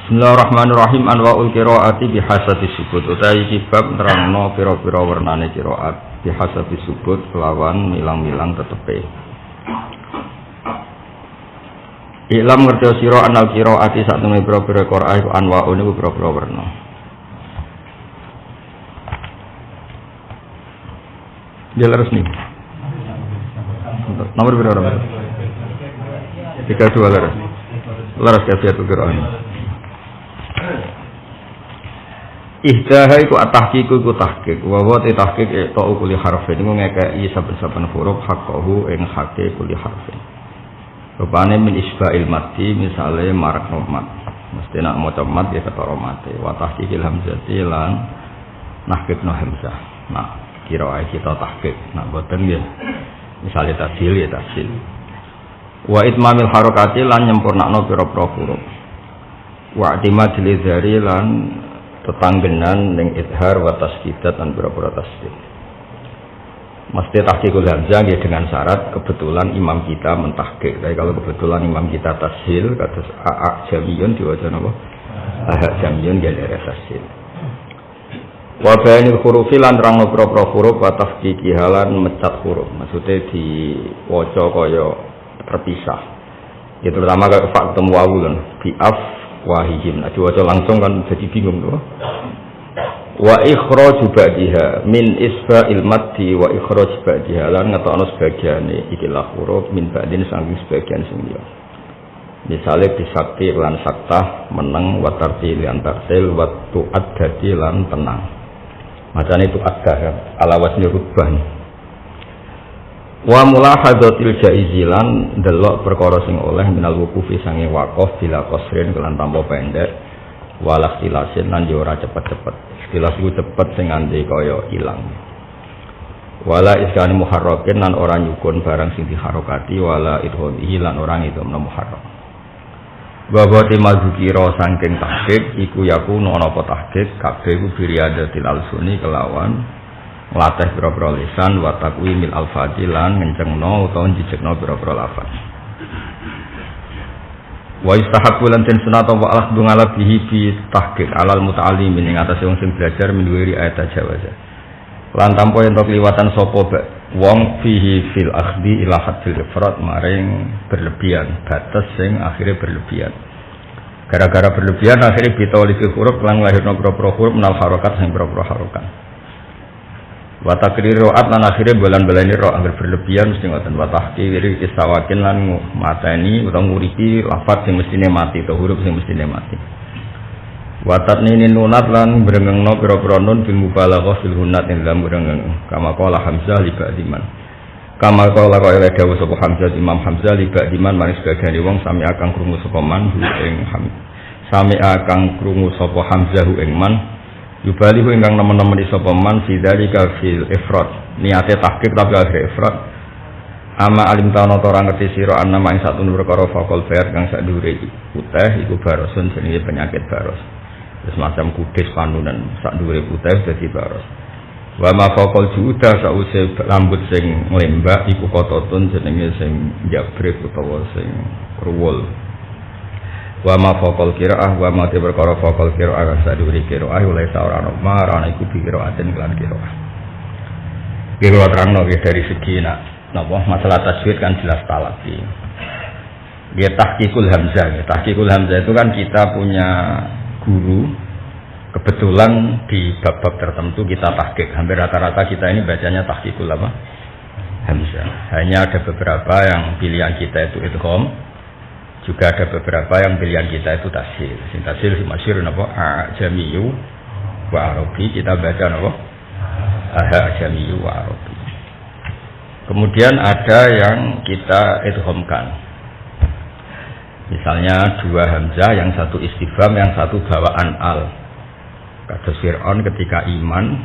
Bismillahirrahmanirrahim. Anwaul qiraati bihasabi sukut. Utawi iki bab nerangno pira-pira wernane qiraat bihasabi sukut kelawan milang-milang tetepe. Ilam ngerti sira anal qiraati satune pira-pira qiraat anwaun niku pira-pira werna. Dia resmi. Nomor berapa? 32 laras. Laras kafiatul qiraat. Ihdaha iku at-tahqiqu iku tahqiq wa wa tahqiq ta'u kulli harfin iku ngekeki saben-saben huruf haqqahu ing haqqe kulli harfin. Rupane min isba'il mati misale marak mat mesti nak maca mat ya ketara mate wa tahqiqil hamzati lan nahqiqno hamzah. Nah kira kita tahqiq nak boten nggih misale tasil ya tasil wa itmamil harakati lan nyempurnakno pira-pira huruf wa i'timadil izhari lan tetanggenan ning idhar wa tasdidat lan pira-pira tasdid. Mesti tahqiqul hamzah ya dengan syarat kebetulan imam kita mentahqiq. Tapi kalau kebetulan imam kita tashil kados a jamiyun diwaca napa? A jamiyun ya dari tashil. Wa bayanil hurufi lan rangno pira-pira huruf wa tahqiqi halan mecat huruf. Maksudnya diwaca kaya terpisah. Ya terutama kayak faktum wawul bi af wahihim. Nah diwaca langsung kan jadi bingung tuh. Wa ikhraju ba'diha min isba'il maddi wa ikhraj ba'diha lan ngetokno sebagiane ikilah huruf min ba'din saking sebagian sing liya. Misale bisakti lan saktah meneng wa tartil lan tartil wa tu'addati lan tenang. Macane itu addah ala wasni rubban. Wa mulahadzatil jaizilan delok perkara sing oleh minal wuqufi sange waqaf bila qasrin kelan tanpa pendek wala ikhtilasin lan yo ora cepet-cepet. Ikhtilas iku cepet sing nganti kaya ilang. Wala iskani muharrakin lan ora nyukun barang sing diharokati wala idhomihi lan ora ngidomno muharrak. Wa bati mazukira saking tahqiq iku yakunu ana apa tahqiq kabeh ku biriadatil alsuni kelawan latih pira-pira lisan wa taqwimil alfadzi lan ngencengno utawa njejekno pira-pira lafaz. Wa istahabbu lan ten sunata wa al ngala bihi bi tahqiq alal muta'allim ing atase wong sing belajar minwiri ayat tajawaza. Lan tanpa yen kliwatan sapa wong fihi fil akhdi ila hadil ifrat maring berlebihan, batas sing akhire berlebihan. Gara-gara berlebihan akhire bitoli huruf lan lahirna pira-pira huruf menal harokat sing pira-pira harokat. Wa takriru atlan akhire bulan-bulane ro angger berlebihan mesti ngoten wa tahqiqi istawakin lan mateni utawa nguripi lafaz sing mestine mati atau huruf sing mestine mati. Wa tatnini nunat lan brengengno pira-pira nun bil mubalaghah fil hunat ing dalam brengeng kama qala Hamzah li ba'diman. Kama qala qala dawuh sapa Hamzah Imam Hamzah li ba'diman maring sebagian wong sami akang krungu sapa man ing sami akang krungu sapa Hamzah ing man yubalihu ingkang nemen-nemen di sapa man fi dzalika fil ifrad niate tahqiq tapi akhir ifrad ama alim ta'ala ora ngerti sira ana ing satune perkara fakol bayar kang sak dhuwure putih iku barosun jenenge penyakit baros terus macam kudis panunan sak dhuwure putih dadi baros wa ma fakol juda sause rambut sing nglembak iku kototun jenenge sing jabrek utawa sing kruwul wa ma faqal qiraah wa ma te perkara faqal qiraah saduri qiraah oleh saorane marane iku qiraaten lan qiraah. Qiraah terangno dari segi napa masalah tajwid kan jelas talafi. Dia tahqiqul hamzah. Tahqiqul hamzah itu kan kita punya guru kebetulan di bab-bab tertentu kita tahqiq. Hampir rata-rata kita ini bacanya tahqiqul apa? Hamzah. Hanya ada beberapa yang pilihan kita itu idgham. Juga ada beberapa yang pilihan kita itu tashil. Sing tashil si masyhur napa ajamiyu wa arabi kita baca napa ajamiyu wa arabi. Kemudian ada yang kita idghamkan. Misalnya dua hamzah yang satu istifham yang satu bawaan al. Kados Fir'aun ketika iman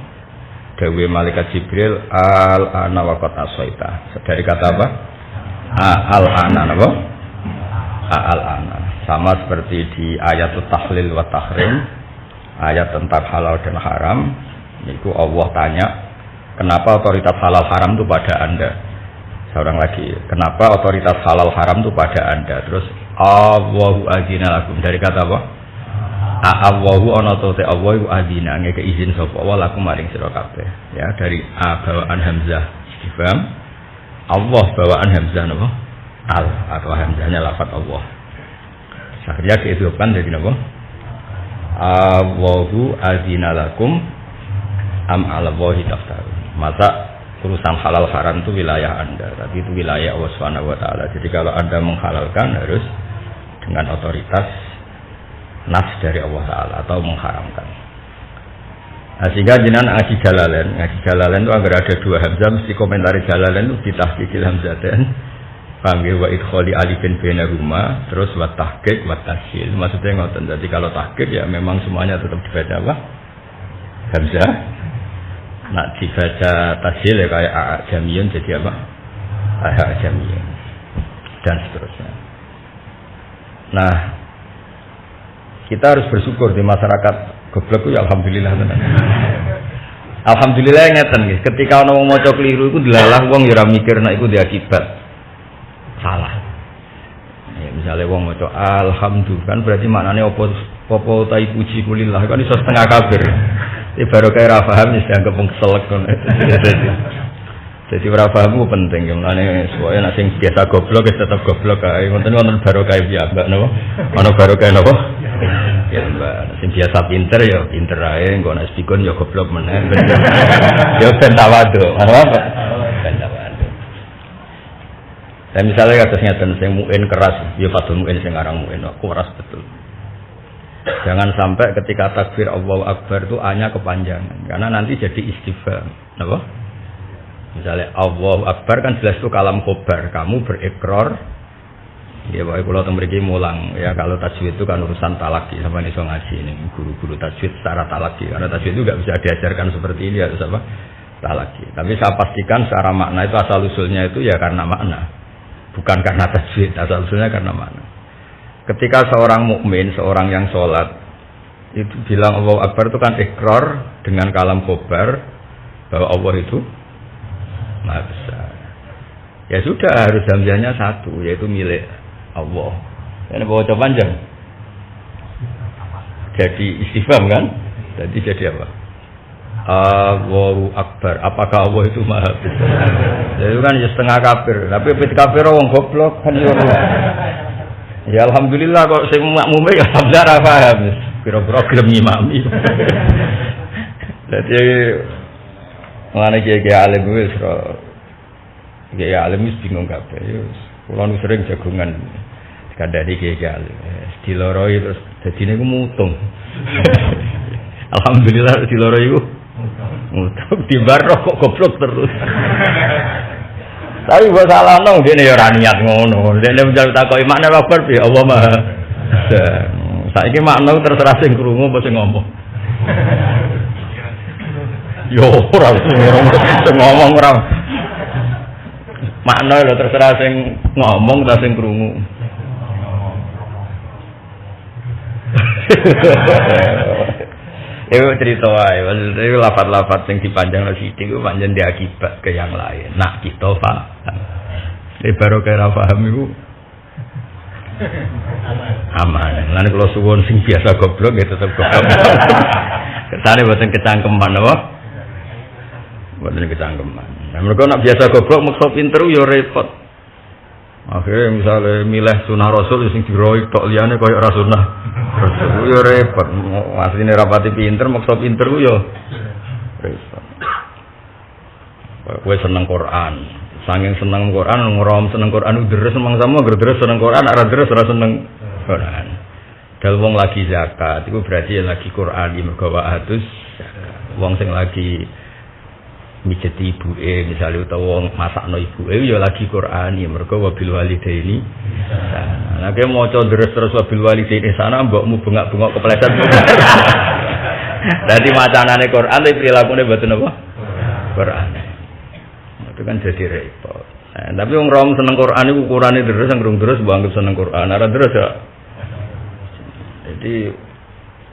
dawe malaikat Jibril al ana wa qad asaita. Dari kata apa? Al ana napa? Al-ana sama seperti di ayat tahlil wa tahrim ayat tentang halal dan haram itu Allah tanya kenapa otoritas halal haram itu pada anda seorang lagi kenapa otoritas halal haram itu pada anda terus Allahu azina lakum dari kata apa? Allahu ana te Allah iku adina ngeke izin sapa wa lakum maring sira kabeh. Ya dari bawaan hamzah istifham. Allah bawaan hamzah napa? Al atau hamzahnya lafaz Allah. Akhirnya diidhofkan jadi napa? Allahu azina lakum am 'ala Allahi taftarun. Masa urusan halal haram itu wilayah Anda, tapi itu wilayah Allah Subhanahu wa taala. Jadi kalau Anda menghalalkan harus dengan otoritas nas dari Allah taala atau mengharamkan. Nah, sehingga jenengan ngaji Jalalain itu agar ada dua hamzah mesti komentari Jalalain itu ditahqiqil hamzatain. Paham ya, wa idkhali alifin bainahuma terus wa tahqiq wa tasjil. Maksudnya ngoten. Jadi kalau tahqiq ya memang semuanya tetap dibaca apa? Hamzah. Nak dibaca tasjil ya kayak jamiyun jadi apa? Jamiyun. Dan seterusnya. Nah, kita harus bersyukur di masyarakat goblok itu ya alhamdulillah tenan. Alhamdulillah ngeten nggih. Ketika ana wong maca keliru iku delalah wong ya ora mikir nek iku diakibat salah. Ya, misalnya wong maca alhamdulillah kan berarti maknane apa ta puji kulillah kan iso setengah kafir. Iki baru kaya ra paham wis dianggap wong selek kon. Jadi ora paham ku penting ya maknane soalnya nek sing biasa goblok wis tetep goblok kae. Wonten barokah ya Mbak napa? Ana barokah napa? Ya Mbak, sing biasa pinter ya pinter ae, engko nek pikun ya goblok meneh. Ya ben tawadhu. Apa? Ben tawadhu. Dan misalnya kados ngeten sing muin keras, ya padha muin sing aran muin keras betul. Jangan sampai ketika takbir Allahu Akbar itu hanya kepanjangan, karena nanti jadi istifham. Napa? Misalnya Allahu Akbar kan jelas itu kalam khobar, kamu berikrar. Ya Pak, kalau mriki mulang ya kalau tajwid itu kan urusan talaki sama iso ngaji ini guru-guru tajwid secara talaki. Karena tajwid itu enggak bisa diajarkan seperti ini harus apa? Talaki. Tapi saya pastikan secara makna itu asal usulnya itu ya karena makna. Bukan karena tajwid, asal usulnya karena makna. Ketika seorang mukmin, seorang yang sholat itu bilang Allahu Akbar itu kan ikrar dengan kalam khobar bahwa Allah itu Maha Besar. Ya sudah harus hamzahnya satu yaitu milik Allah. Ini bawa panjang. Jadi istifham kan? Jadi apa? Allahu Akbar. Apakah Allah itu Maha Besar? Jadi itu kan ya setengah kafir. Tapi kafir wong goblok kan yo. Ya alhamdulillah kok sing makmume ya alhamdulillah paham. Kira-kira gelem ngimami. Jadi ngene iki alim wis alim wis bingung kabeh. Kula nu sering jagongan kandhani iki alim. Diloroi terus dadine ku mutung. Alhamdulillah diloroi ku mutung dibarok kok goblok terus. Tapi buat salah nong dia nih orang niat ngono. Dia menjawab takoki makna Akbar piye Allah Maha. Saiki makna terserah sing krungu apa sing ngomong. Yo ora sing ngomong ora. Makna lho terserah sing ngomong ta sing krungu. Itu cerita wae, itu lafaz-lafaz yang dipanjang lo sithik itu panjang diakibat ke yang lain. Nah kita paham. Ini baru kira paham itu aman. Nanti kalau suwon sing biasa goblok ya tetap goblok. Ketane boten kecangkeman apa? Boten kecangkeman. Nah mereka nak biasa goblok maksa pinter yo repot. Akhirnya misalnya milih sunah Rasul sing diroik tok liyane koyo ora sunah. Rasul yo repot. Asline rapati pinter maksa pinter ku yo repot. Kowe seneng Quran. Saking seneng Quran ngrom seneng Quran deres mangsamu deres seneng Quran ora deres ora seneng Quran. Dal wong lagi zakat iku berarti lagi Quran di mergo wa'atus. Wong sing lagi mijeti ibuke misalnya utawa masakno ibuke ya lagi Quran ya mergo wabil walidaini. Nah nek maca deres terus wabil walidaini sana mbokmu bengak-bengok kepleset. Dadi macanane Quran tapi prilakune mboten apa? Quran. Itu kan jadi repot. Nah, tapi wong rom seneng Quran iku ukurane deres sing rung deres mbok anggap seneng Quran. Ora deres ya. Jadi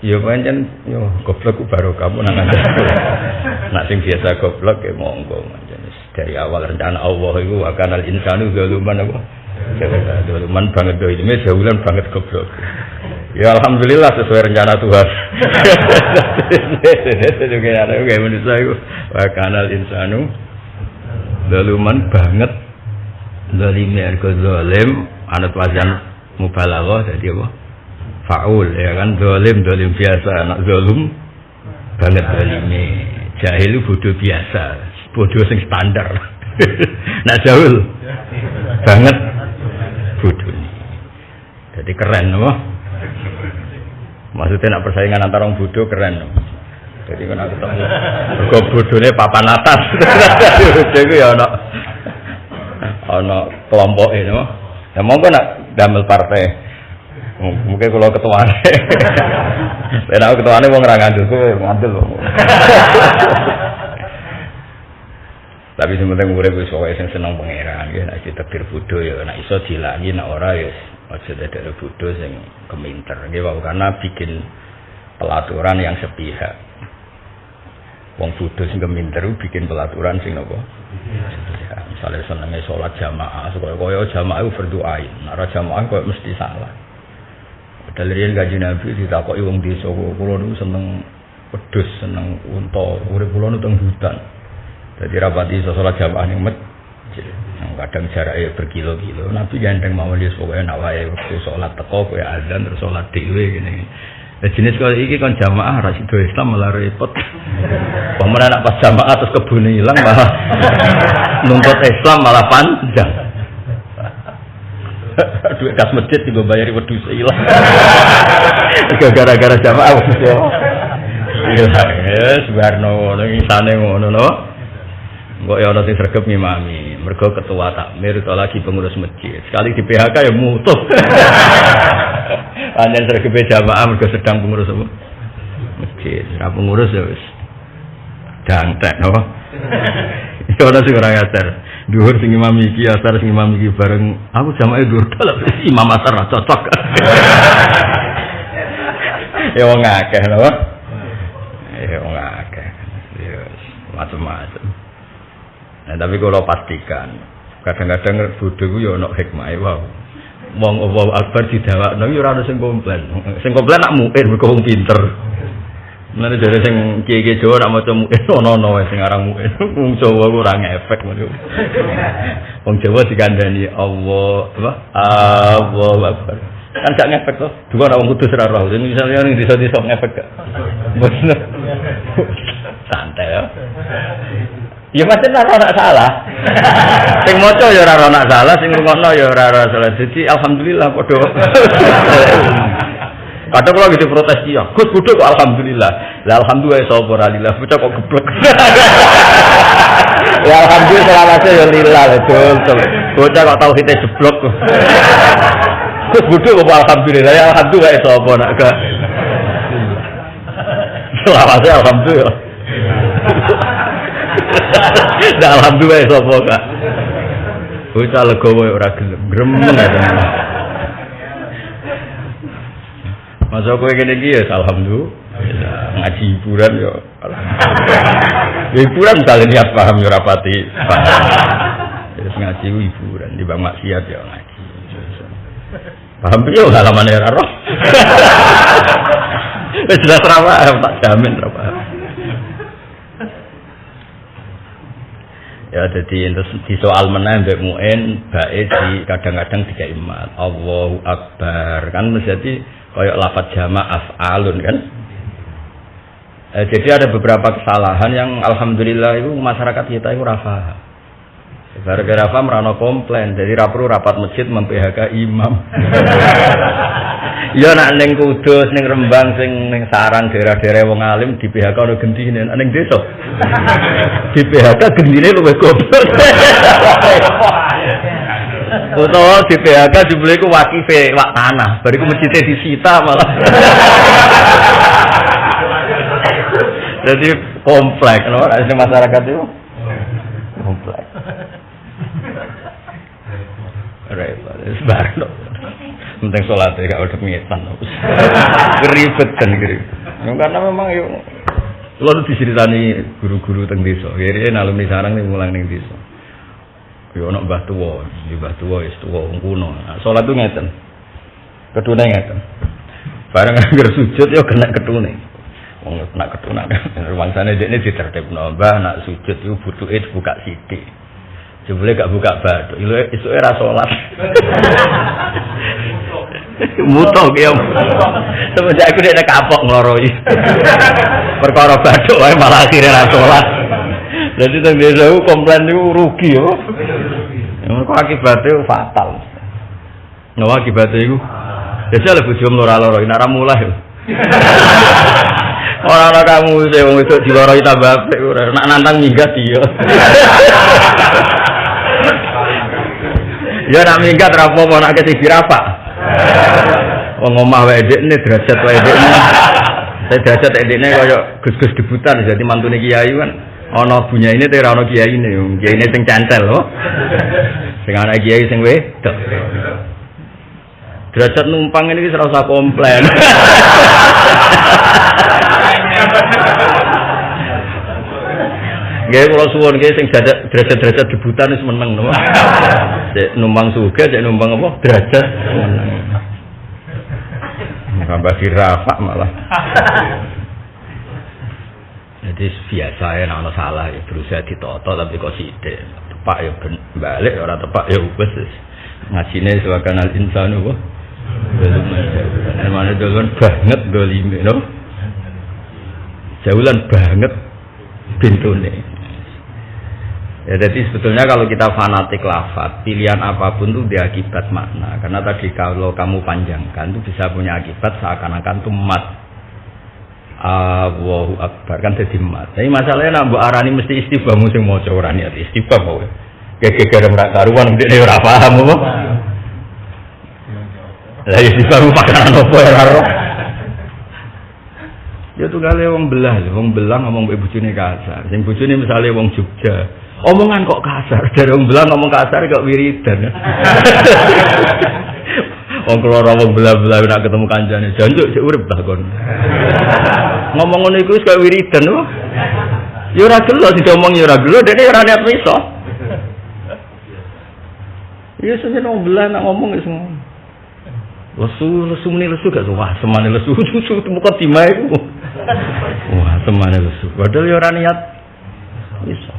ya pancen yo goblok ku baru kamu nang ngandel. Nak sing biasa goblok ya monggo pancen dari awal rencana Allah iku akanal insanu zaluman apa? Zaluman banget do ini jaulan banget goblok. Ya alhamdulillah sesuai rencana Tuhan. Juga ada kayak manusia itu. Wa kanal insanu zaluman banget. Zalimnya ergo zalim anut wazan mubalaghah jadi apa? Faul ya kan zalim biasa anak zalum banget zalimnya. Jahil bodoh biasa, bodoh sing standar. Nak jahil banget bodoh ini. Jadi keren apa? Maksudnya nak persaingan antara orang bodoh keren. Jadi kan aku ketemu mergo bodone papan atas. Jadi ya ana kelompoke no. Ya monggo nak damel partai. Mungkin kalau ketuane. Nek aku ketuane wong ora ngandel lho. Tapi sementing urip wis pokoke sing seneng pangeran nggih nek ditakdir bodho ya nek iso dilangi nek ora ya aja dadek bodho sing keminter nggih wae karena bikin pelaturan yang sepihak. Wong bodho sing keminter bikin pelaturan sing napa? Ya, misalnya senenge salat jamaah supaya koyo jamaah itu berdoain. Nek ora jamaah koyo mesti salah. Padahal riyen Kanjeng Nabi ditakoki wong desa kula niku seneng wedhus, seneng unta, urip kula niku teng hutan. Jadi rapati sholat jamaah ning masjid. Kadang jaraknya berkilo-kilo. Nabi gandeng mawon dia pokoknya nak wae waktu sholat teko kowe azan terus sholat dhewe ngene. Lah jenis kaya iki kan jamaah ra sido Islam malah repot. Pamane nak pas jamaah terus kebune ilang malah nuntut Islam malah panjang. Duit kas masjid dibayari wedhus ilang. Gara-gara jamaah wedhus. Ya, sebarno ngono isane ngono lho. Kok ya ana sing sregep ngimami, mergo ketua takmir to lagi pengurus masjid. Sekali di PHK ya mutuh. Pancen sregepe jamaah mergo sedang pengurus apa? Masjid. Ora pengurus ya wis dangtek no. Iso ana sing ora ngajar. Dhuwur sing ngimami iki, asar sing ngimami iki bareng aku jamaah dhuwur dalem imam asar cocok. Ya wong akeh lho. Ya wong akeh. Ya macam-macam. Nah, tapi kalau pastikan, kadang-kadang bodoh itu ya ada hikmah. Wow, wong Allahu Akbar didawakno ya ora ono sing komplain. Sing komplain nak muin mergo wong pinter. Menane jare sing kiye-kiye Jawa nak maca muin ono sing aran muin. Wong Jawa ora ngefek ngono. Wong Jawa dikandani Allahu Akbar. Kan gak ngefek to. Dua wong kudus ora roh. Misalnya ning desa-desa ngefek gak. Bener. Santai ya. Ya pasti ora salah. Sing maca ya ora salah, sing ngrungokno ya ora salah. Jadi alhamdulillah padha. Kadang kula gitu protes ya. Gus bodho kok alhamdulillah. Lah alhamdulillah sapa ora lillah, bocah kok geblek. Ya alhamdulillah selawase ya lillah betul. Bocah kok tauhide jeblok. Gus bodho kok alhamdulillah. Ya alhamdulillah sapa nak gak. Selawase alhamdulillah. Nah, alhamdulillah sapa kak. Bocah legowo ora gelem gremeng ya. Masa kowe ngene iki ya alhamdulillah. Ngaji hiburan ya. Hiburan kali niat paham ya rapati. Wis ngaji hiburan di bang maksiat ya ngaji. Paham yo halaman ora roh. Wis jelas ra paham tak jamin ra paham. Ya jadi di soal menang mbek muin baik di kadang-kadang tiga imat Allahu Akbar kan mesti kayak lafaz jama' af'alun kan. Jadi ada beberapa kesalahan yang alhamdulillah itu masyarakat kita itu rafa. Gara-gara apa merano komplain jadi rapru rapat masjid mem-PHK imam. Ya nak ning Kudus ning Rembang sing ning Sarang daerah-daerah wong alim di PHK ono gendine ning desa. Di PHK gendine luwih goblok. Utawa di PHK jumlah iku wakife wak tanah, bariku masjidnya disita malah. Jadi kompleks lho masyarakat itu. Kompleks. Repot, sebarno. Penting sholat ya, gak udah ngetan. Ribet kan gitu. Karena memang yuk, lalu diceritani guru-guru teng desa. Kira-kira alumni Sarang nih mulang ning desa. Yo nak mbah tuwa, di mbah tuwa wis tuwa wong kuno. Sholat tuh ngeten. Kedune ngeten. Bareng anggere sujud yo kena ketune. Wong kena ketunan. Rumangsane dekne ditertibno, Mbah nak sujud iku butuke dibuka sithik. Jebule gak buka bathuk, esuke ra salat. Mutok ya. Semenjak aku nek kapok ngloroi. Perkara bathuk wae malah akhire ra salat. Dadi teng desa ku komplain niku rugi yo. Mergo akibate fatal. No akibate iku. Desa lek bojo loro-loro nek ra mulai yo. Ora ana kamu sing wong wedok diloroi tambah apik ora. Nak nantang minggat iya. Ya nak minggat ra apa-apa nak kesi dirapak. Wong omah wae dekne derajat wae dekne. Saya derajat dekne kaya gus-gus debutan dadi mantune kiai kan. Ana bunyaine te ora ana kiyaine. Kiyaine sing cancel lho. Sing ana kiai sing wedok. Derajat numpang ini ora usah komplain. Nggih kula suwun nggih sing derajat-derajat debutan wis meneng no. Cek numpang sugih, cek numpang apa? Derajat meneng. Tambah dirafak malah. Jadi biasa ya ana salah ya berusaha ditoto tapi kok sithik. Tepak ya balik ora tepak ya wis. Ngajine sewakan al insanu wa. Emane dolan banget dolime no. Jaulan banget pintune. Ya jadi sebetulnya kalau kita fanatik lafaz, pilihan apapun itu dia akibat makna. Karena tadi kalau kamu panjangkan itu bisa punya akibat seakan-akan itu mat. Allahu Akbar kan jadi mat. Tapi masalahnya nak mbok arani mesti istighfar sing maca ora niat istighfar wae. Gegere ora karuan ndekne ora paham apa. Lah istighfar pakanan opo ora ro. Ya tunggale wong belah ngomong mbek bojone kasar. Sing bojone misale wong Jogja. Omongan kok kasar, dari wong belah ngomong kasar kok wiridan. Wong keloro wong belah-belah nek ketemu kancane, janjuk sik urip ta kon. Ngomong ngono iku wis kaya wiridan lho. Ya ora gelo diomong ya ora gelo, dene ora niat iso. Ya seneng wong belah nek ngomong wis ngono. Lesu muni lesu gak wah semane lesu muka timae iku. Wah semane lesu. Padahal ya ora niat iso.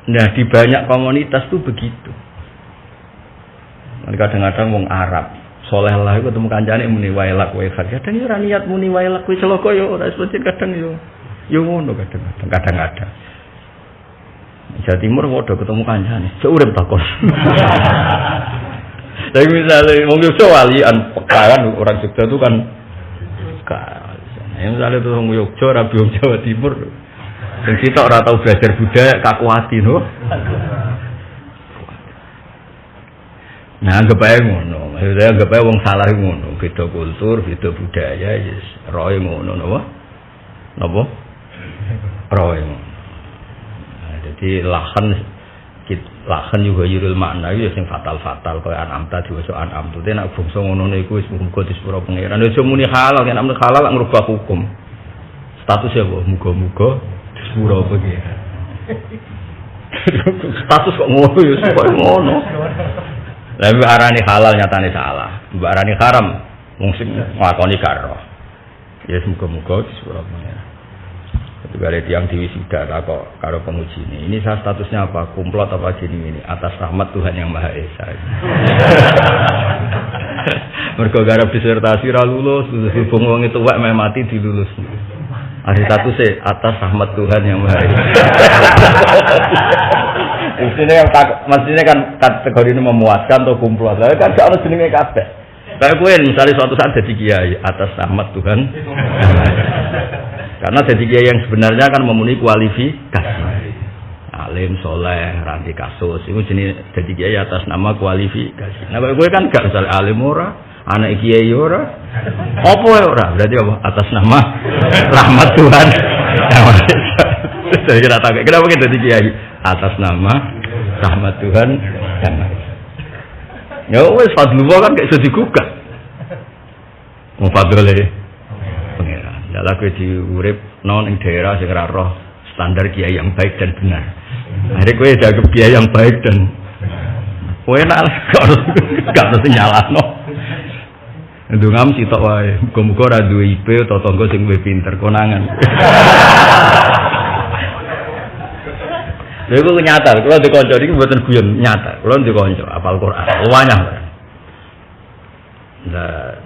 Nah di banyak komunitas tuh begitu. Kadang-kadang wong Arab soleh lah ketemu kancane muni wailak wae kadang yo ora niat muni wailak kuwi celaka yo ora seperti kadang yo ngono kadang-kadang. Jawa Timur padha ketemu kancane cek urip takon. Tapi misalnya wong Yogyakarta walian pekawan orang Jogja itu kan misalnya tuh wong Yogyakarta rabi wong Jawa Timur. Dan kita orang tahu belajar budaya kaku hati no. Nah anggap aja ngono, maksudnya anggap aja wong salah ngono, beda kultur, beda budaya, yes, roy ngono, nopo, roy ngono. Nah, jadi lahan juga yurul makna itu yang fatal kau anam tadi wasok anam tu, dia nak bungsu ngono niku muga disepuro pangeran. Dia cuma ni halal, kan amne halal ngerubah hukum. Statusnya apa? Muga sepuro pangeran. Status kok ngono ya, kok ngono. Lah mbok arani halal nyatane salah. Mbok arani haram wong sing nglakoni karo. Ya muga-muga disepuro pangeran. Ketika ada tiang diwisida karo penguji ini saya statusnya apa? Kumplot apa gini ini? Atas rahmat Tuhan yang Maha Esa. Mergo garap disertasi ra lulus, hubung wong itu wek meh mati dilulus. Ada statusnya atas rahmat Tuhan yang Maha Esa. Maksudnya kan kategori ini memuaskan atau kumplot. Lah kan gak ono jenenge kabeh. Kayak kowe misalnya suatu saat jadi kiai atas rahmat Tuhan. Karena jadi kiai yang sebenarnya kan memenuhi kualifikasi. Alim, soleh, ranti kasus. Itu jenis jadi kiai atas nama kualifikasi. Nah, gue kan gak misalnya alim ora, anak kiai ora, apa ora? Berarti apa? Atas nama rahmat Tuhan. Jadi kita tahu kenapa kita jadi kiai atas nama rahmat Tuhan. Ya wes fadlullah kan gak iso digugat. Mau fadlullah. Dalam diurip non ing daerah sing ora roh standar kiai yang baik dan benar. Akhirnya kowe jaga kiai yang baik dan kowe nak gak harus nyalahno. Ndungam sitok wae. Muga-muga ora duwe IP utawa tangga sing luwih pinter konangan. Lha iku nyata, kula ndek kanca iki mboten guyon nyata. Kula ndek kanca hafal Quran, luwanyah. Lah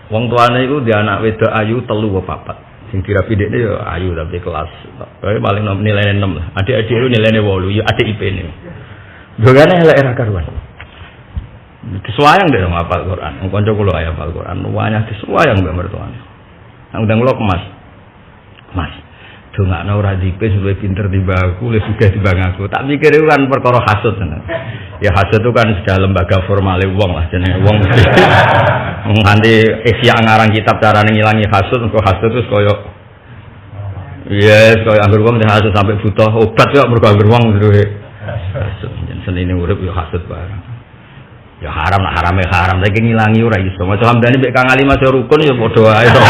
wong tuane iku di anak wedok ayu 3 apa 4. Sing dirapi dekne ya ayu tapi kelas. Kae paling nilainya 6 lah. Adik-adik itu nilainya 8, ya adik IP-ne. Dogane elek ra karuan. Diswayang deh hafal Quran. Wong kanca kula ayo hafal Quran, luwanyah diswayang mbak mertuane. Nang ndang kula kemas. Mas, dongakno ora dipes luwih pinter timbang aku, luwih sugih timbang aku. Tak mikir itu kan perkara hasud tenan. Ya hasud itu kan sudah lembaga formale wong lah jenenge wong mesti. Nganti isya ngarang kitab carane ngilangi hasud, engko hasud terus koyo yes, koyo anggere wong hasud sampai butuh obat kok mergo anggere wong duwe hasud. Yen senine urip yo hasud barang. Ya haram lah, harame haram, tapi ngilangi ora iso. Maca hamdani mek Kang Ali masih rukun ya padha wae to.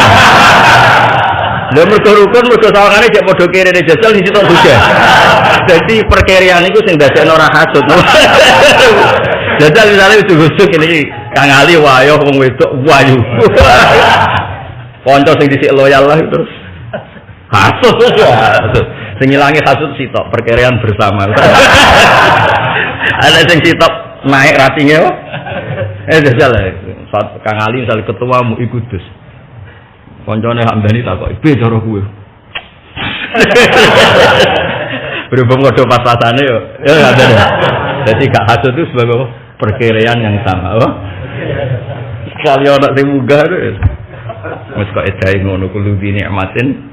Lha mergo rukun mergo sawangane cek padha kirene jajal di situ juga. Dadi perkirian iku sing dadekno ora hasud. Jajal misale usuk-usuk ini Kang Ali wayo wong wedok wayu. Kanca sing dhisik loyal lah terus hasud. Sing ngilangi hasud sitok perkirian bersama. Ada sing sitok naik ratingnya kok. Jajal Kang Ali misal ketua MUI Kudus. Koncone Hamdani takok, "Piye cara kuwe?" Berhubung kode pas-pasane yo. Ya ada deh. Jadi gak hasud itu sebagai perkiraan yang sama, oh. Sekali ana sing munggah itu. Wis kok edahe ngono kudu dinikmatin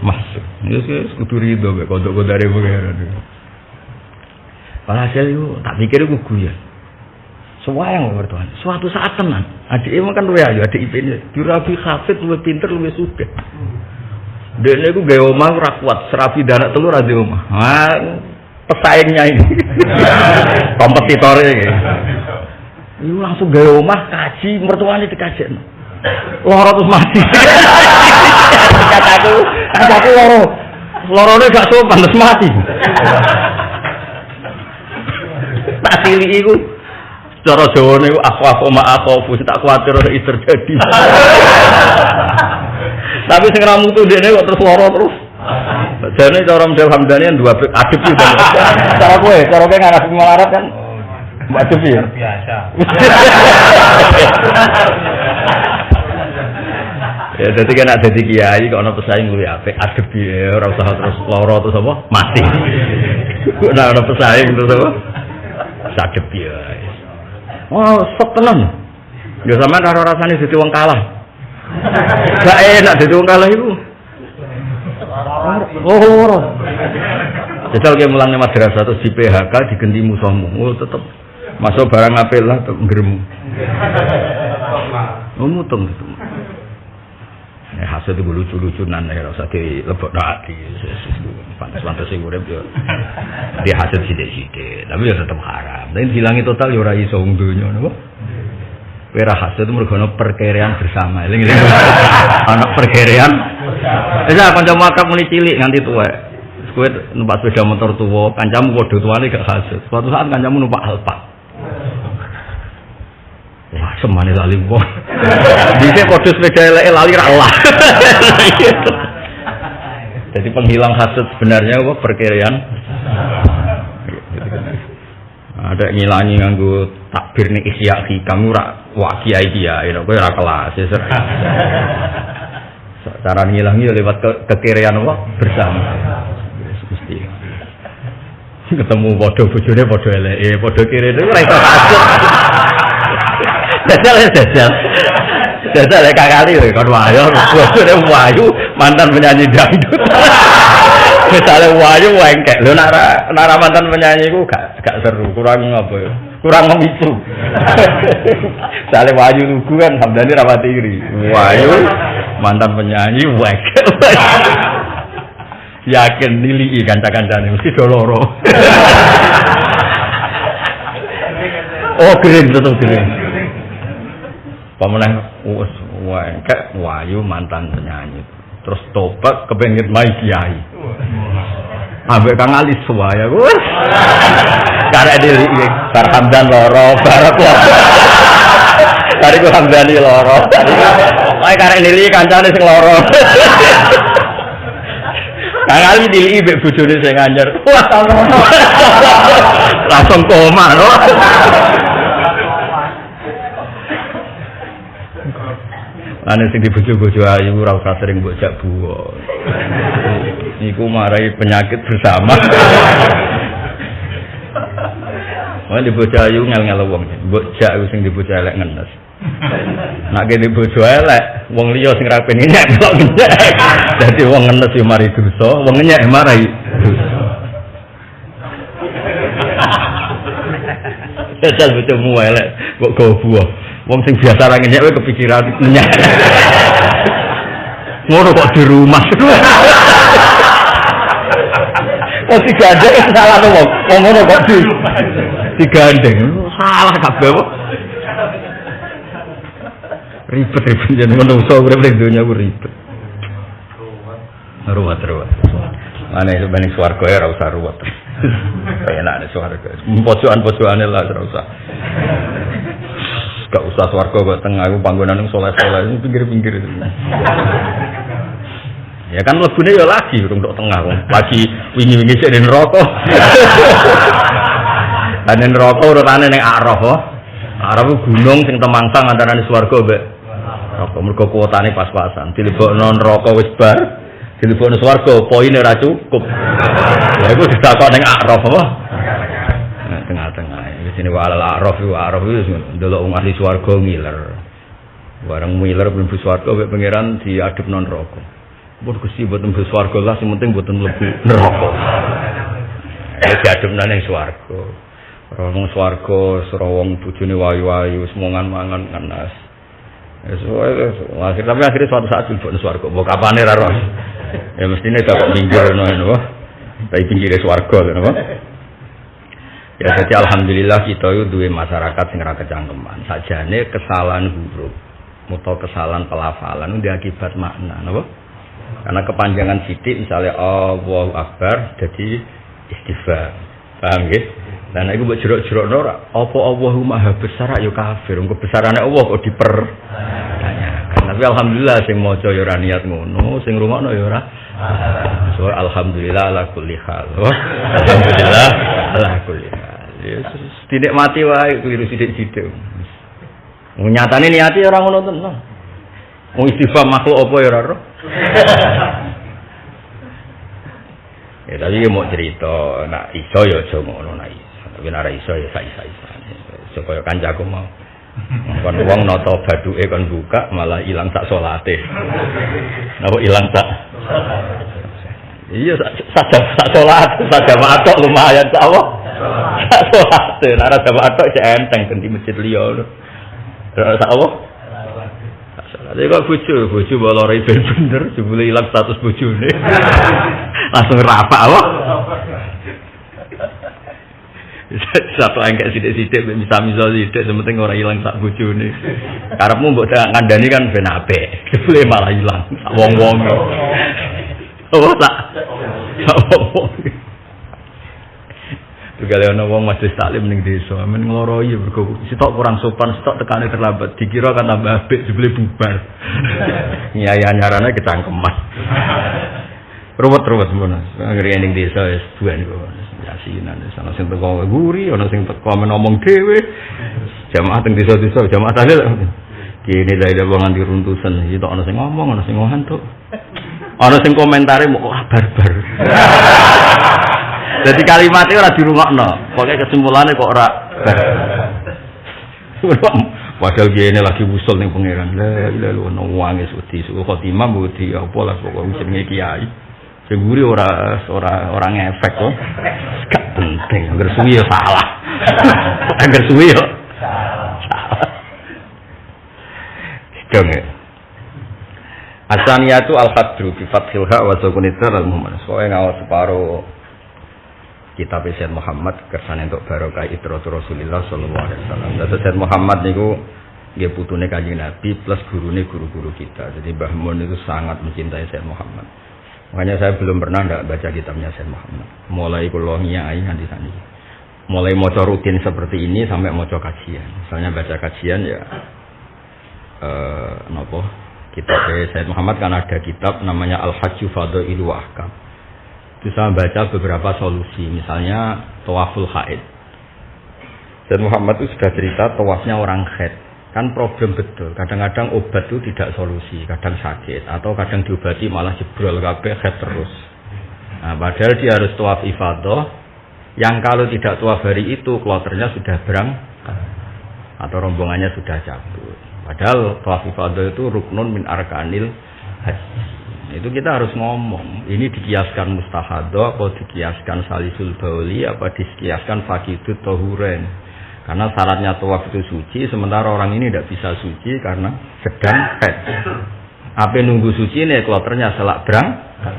masuk. Wis kudu rido mek kodok-kodare pengen. Walhasil itu tak pikir itu guyon. Sewayang mertuan. Suatu saat tenan. Adik emang kan luwe ayu, adik IP-ne. Dirabi hafid luwe pinter luwe sugih. Dene iku gawe omah ora kuat, serabi anak telur ade omah. Ah, pesaingnya ini. Kompetitore iki. Iku langsung gawe omah kaji mertuane dikajekno. Loro terus mati. Kataku loro. Lorone gak sopan terus mati. Tak siliki iku cara Jawane iku aku ma'akhofu tak kuwatir iki terjadi. Tapi sing ra mutu ndekne kok terus lara terus. Jane cara Mbak Hamdani dua adep iki. Cara kowe ngarep melarat kan adep ya. Biasa. Ya dadi kan ada dadi kiai kok ana pesaing luwih apik adep ya ora usah terus lara terus apa mati. Ora ana pesaing terus apa? Sadep ya. Oh, sok tenan. Ya sampean karo rasane dadi wong kalah. Gak enak dadi wong kalah iku. Oh. Jajal ki mulane madrasah terus di PHK digenti musuhmu. Oh, tetep masuk barang apel lah tetep ngremu. Oh, mutung. Hasil itu lucu-lucunan ya rasa dilebokno ati. Pantes-pantes sing urip yo. Dia hasil sithik-sithik, tapi ya tetep haram. Tapi dilangi total ya ora iso wong donya napa? Kowe ra hasil itu mergo ana perkiraan bersama. Eling-eling. Ana perkiraan. Wis kanca makap muni cilik nganti tuwek. Kowe numpak sepeda motor tuwa, kancamu padha tuwane gak hasil. Suatu saat kancamu numpak Alfa. Wah, semane lali wong. Dise padha sepeda eleke lali ra Allah. Jadi penghilang hasud sebenarnya apa perkiraan. Ada ngilangi nganggo takbir ning isya hikam ora wah kiai-kiai kowe ora kelas. Cara ngilangi lewat kekirean apa bersama. Mesti. Ketemu padha bojone padha eleke, padha kirene ora iso hasud. Jajal ya kali kon wayu, bojone wayu mantan penyanyi dangdut. Misale wayu wengkek. Lho nek mantan penyanyi iku gak seru, kurang apa ya? Kurang memicu. Misale wayu lugu kan Hamdani rawati iri. Wayu mantan penyanyi wengkek. Yakin nilii kanca-kancane mesti do loro. Oh, keren tetep keren. Pemenang wengkek wayu mantan penyanyi terus tobat kepengin mai kiai ambek Kang Ali suwaya wis karek dhewe iki Hamdan loro barat Bariku Hamdani loro. Kae karek nili kancane sing loro. Kang Ali nili mbek bojone sing anyar. Wah, langsung koma lho. Ane sing dibojo-bojo ayu ora usah sering mbok jak buwo. Niku marai penyakit bersama. Wong dibojo ayu ngel-ngel wong. Mbok jak sing dibojo elek ngenes. Nek dibojo elek, wong liya sing ra pengen nyek kok nyek. Dadi wong ngenes yo mari dosa, wong nyek marai dosa. Jajal bojomu elek kok go buah. Wong sing biasa ra nyek wae kepikiran nyek. Ngono kok di rumah. Oh digandeng salah to wong. Wong ngono kok digandeng. Salah kabeh kok. Ribet-ribet yen menungso urip ning donya ku ribet. Ruwet. Mane sebenarnya swarga ya ora usah ruwet. Enak nek swarga. Pojokan-pojokane lah ora usah. Gak usah swarga kok tengah iku panggonan soleh-soleh pinggir-pinggir itu. Ya kan lebune ya lagi urung tok tengah wong. Lagi wingi-wingi sik ning neraka. Ane neraka urutane ning Araf. Araf gunung sing temangsang antarane swarga mbek neraka. Mergo kuotane pas-pasan. Dilebokno neraka wis bar, dilebokno swarga poine ora cukup. Ya iku ditakok ning Araf apa? Nah, tengah-tengah. Wis ini wa Araf wis ndelok wong ahli swarga ngiler. Bareng ngiler mlebu swarga mbek pangeran diadepno neraka. Pun Gusti mboten mlebu swarga lah, sing penting mboten mlebu neraka. Ya diadepno ning swarga. Wong swarga sira wong bojone wayu-wayu semongan-mangan ngenes. Tapi akhirnya suatu saat dilebokno swarga. Mbok kapane ra roh. Ya mestine tak minggir ngono. Tapi pinggire swarga lho napa? Ya jadi alhamdulillah kita itu duwe masyarakat sing ora kecangkeman. Sajane kesalahan huruf utawa kesalahan pelafalan itu akibat makna napa? Karena kepanjangan sithik misalnya Allahu Akbar jadi istighfar. Paham nggih? Lah nek iku mbok jerok-jerokno ora apa Allahu Maha besar ya kafir. Wong kebesarane Allah kok dipertanyakan. Tapi alhamdulillah sing maca ya ora niat ngono, sing rungokno ya ora. So alhamdulillah ala kulli hal. Alhamdulillah ala kulli hal. Yesus dinikmati wae kliru sithik-sithik. Wong nyatane niati ora ngono tenan. Wong istighfar makhluk apa ya ora roh. Ya tapi mau cerita nak iso ya aja ngono nak iso. Tapi nek ora iso ya sak-isane. Supaya kancaku mau. Kon wong nata baduke kon buka malah ilang sak salate. Napa ilang sak? Iya sak salat, sak jamaah tok lumayan sak apa? Sak salate, nek ora jamaah tok cek enteng ganti masjid liya lho. Sak apa? Jadi kok bojo bolore bener jebule ilang status bojone. Langsung rapak apa? Satu engkek sithik-sithik bisa sithik sementing ora ilang sak bojone. Karepmu mbok ngandani kan ben apik. Jebule malah ilang sak wong-wong. Oh tak. Wong. Tegale ana wong majelis taklim ning desa, men ngloroi mergo sitok kurang sopan, sitok tekane terlambat, dikira kan tambah apik jebule bubar. Nyai anyarane kecangkeman. Ruwet-ruwet ngono. Anggere ning desa wis buan kok. Yasinan ana sing teko guri, ana sing teko ngomong dhewe. Jamaah teng desa-desa, jamaah tahlil. Kene lha wong nganti runtusan, sitok ana sing ngomong, ana sing ngantuk. Ana sing komentare mau barbar. Jadi kalimatnya ora dirungokno. Pokoke kesimpulannya kok ora. Padahal gene lagi usul ning pangeran. La ilaha illallah wong wis wedi suku khotimah wedi apa lah pokoke jenenge kiai. Sing guri ora ngefek kok. Gak penting, angger suwi ya salah. Angger suwi ya salah. Sedenge. Asaniyatu al-qadru bi fathil ha wa sukunit al-muhammad. Soale ngawas separo kitab Sayyid Muhammad kersane untuk barokah idratu Rasulullah sallallahu alaihi wasallam. Dadi Sayyid Muhammad niku nggih putune Kanjeng Nabi plus gurune guru-guru kita. Jadi Mbah Mun itu sangat mencintai Sayyid Muhammad. Makanya saya belum pernah ndak baca kitabnya Sayyid Muhammad. Mulai kula nyai nganti saniki. Mulai maca rutin seperti ini sampai maca kajian. Misalnya baca kajian ya nopo kitab Sayyid Muhammad kan ada kitab namanya Al-Hajju Fadhail wa Ahkam. Itu saya baca beberapa solusi, misalnya tawaful haid. Sayyid Muhammad itu sudah cerita tawafnya orang haid. Kan problem betul. Kadang-kadang obat itu tidak solusi, kadang sakit atau kadang diobati malah jebrol kabeh haid terus. Nah, padahal dia harus tawaf ifadah yang kalau tidak tawaf hari itu kloternya sudah berangkat atau rombongannya sudah cabut. Padahal tawaf ifadah itu ruknun min arkanil haji. Itu kita harus ngomong. Ini dikiaskan mustahadah atau dikiaskan salisul bauli apa dikiaskan fakidut tahuren. Karena syaratnya tawaf itu suci, sementara orang ini tidak bisa suci karena sedang haid. Apa nunggu suci nih kloternya selak berangkat.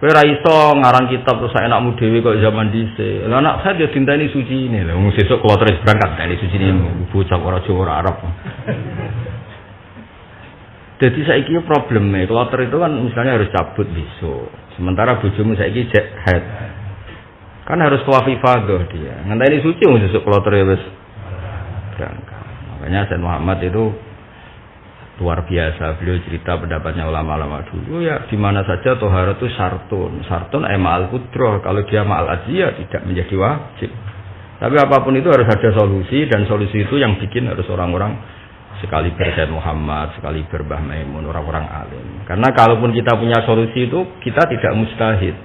Kowe ra iso ngarang kitab terus enakmu dhewe kok zaman dhisik. Lah anak saya dia dinteni suci ini lho, wong sesuk kloter berangkat teni suci ini bocah ora Jawa ora Arab. Jadi saiki probleme kloter itu kan misalnya harus cabut besok. Sementara bojomu saiki jek haid. Kan harus tawaf ifadah dia. Ngenteni suci wong sesuk kloter ya wis berangkat. Makanya Sayyid Muhammad itu luar biasa, beliau cerita pendapatnya ulama-ulama dulu ya di mana saja tohara itu syartun ma'al qudrah, kalau dia ma'al ajiyah tidak menjadi wajib. Tapi apapun itu harus ada solusi, dan solusi itu yang bikin harus orang-orang sekali Sayyid Muhammad, sekali Mbah Maimun, orang-orang alim. Karena kalaupun kita punya solusi itu kita tidak mustahid.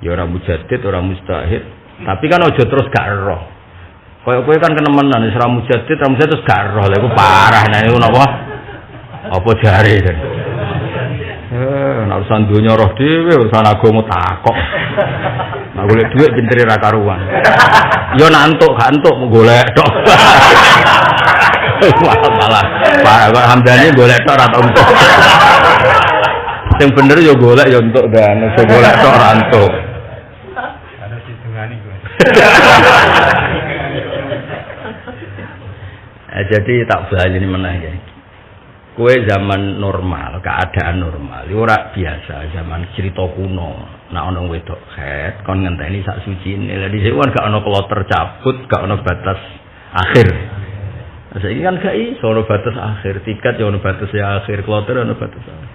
Ya orang mujaddid, orang mustahid. Tapi kan ojo terus gak roh. Kowe kan kenemenan wis ora mujaddid, terus gak roh. Lha iku parah nah iku napa? Apa jare ten? Nek urusan donya roh dhewe, urusan agama takok. Nek golek dhuwit pintere ra karuan. Ya nantuk, gak entuk golek tok. Malah Pak Hamdani golek tok ra entuk. Sing bener ya golek ya entuk dan sing golek tok ra entuk. Ada ditungani kowe. Jadi tak bali meneh ya. Kue zaman normal, keadaan normal, ora biasa zaman cerita kuno. Nak ono wedok haid, kon ngenteni sak sucine. Lah dhisik kan gak ono kloter cabut, gak ono batas akhir. Saiki kan gak iso ono batas akhir, tiket ya ono batas ya akhir, kloter ono batas akhir.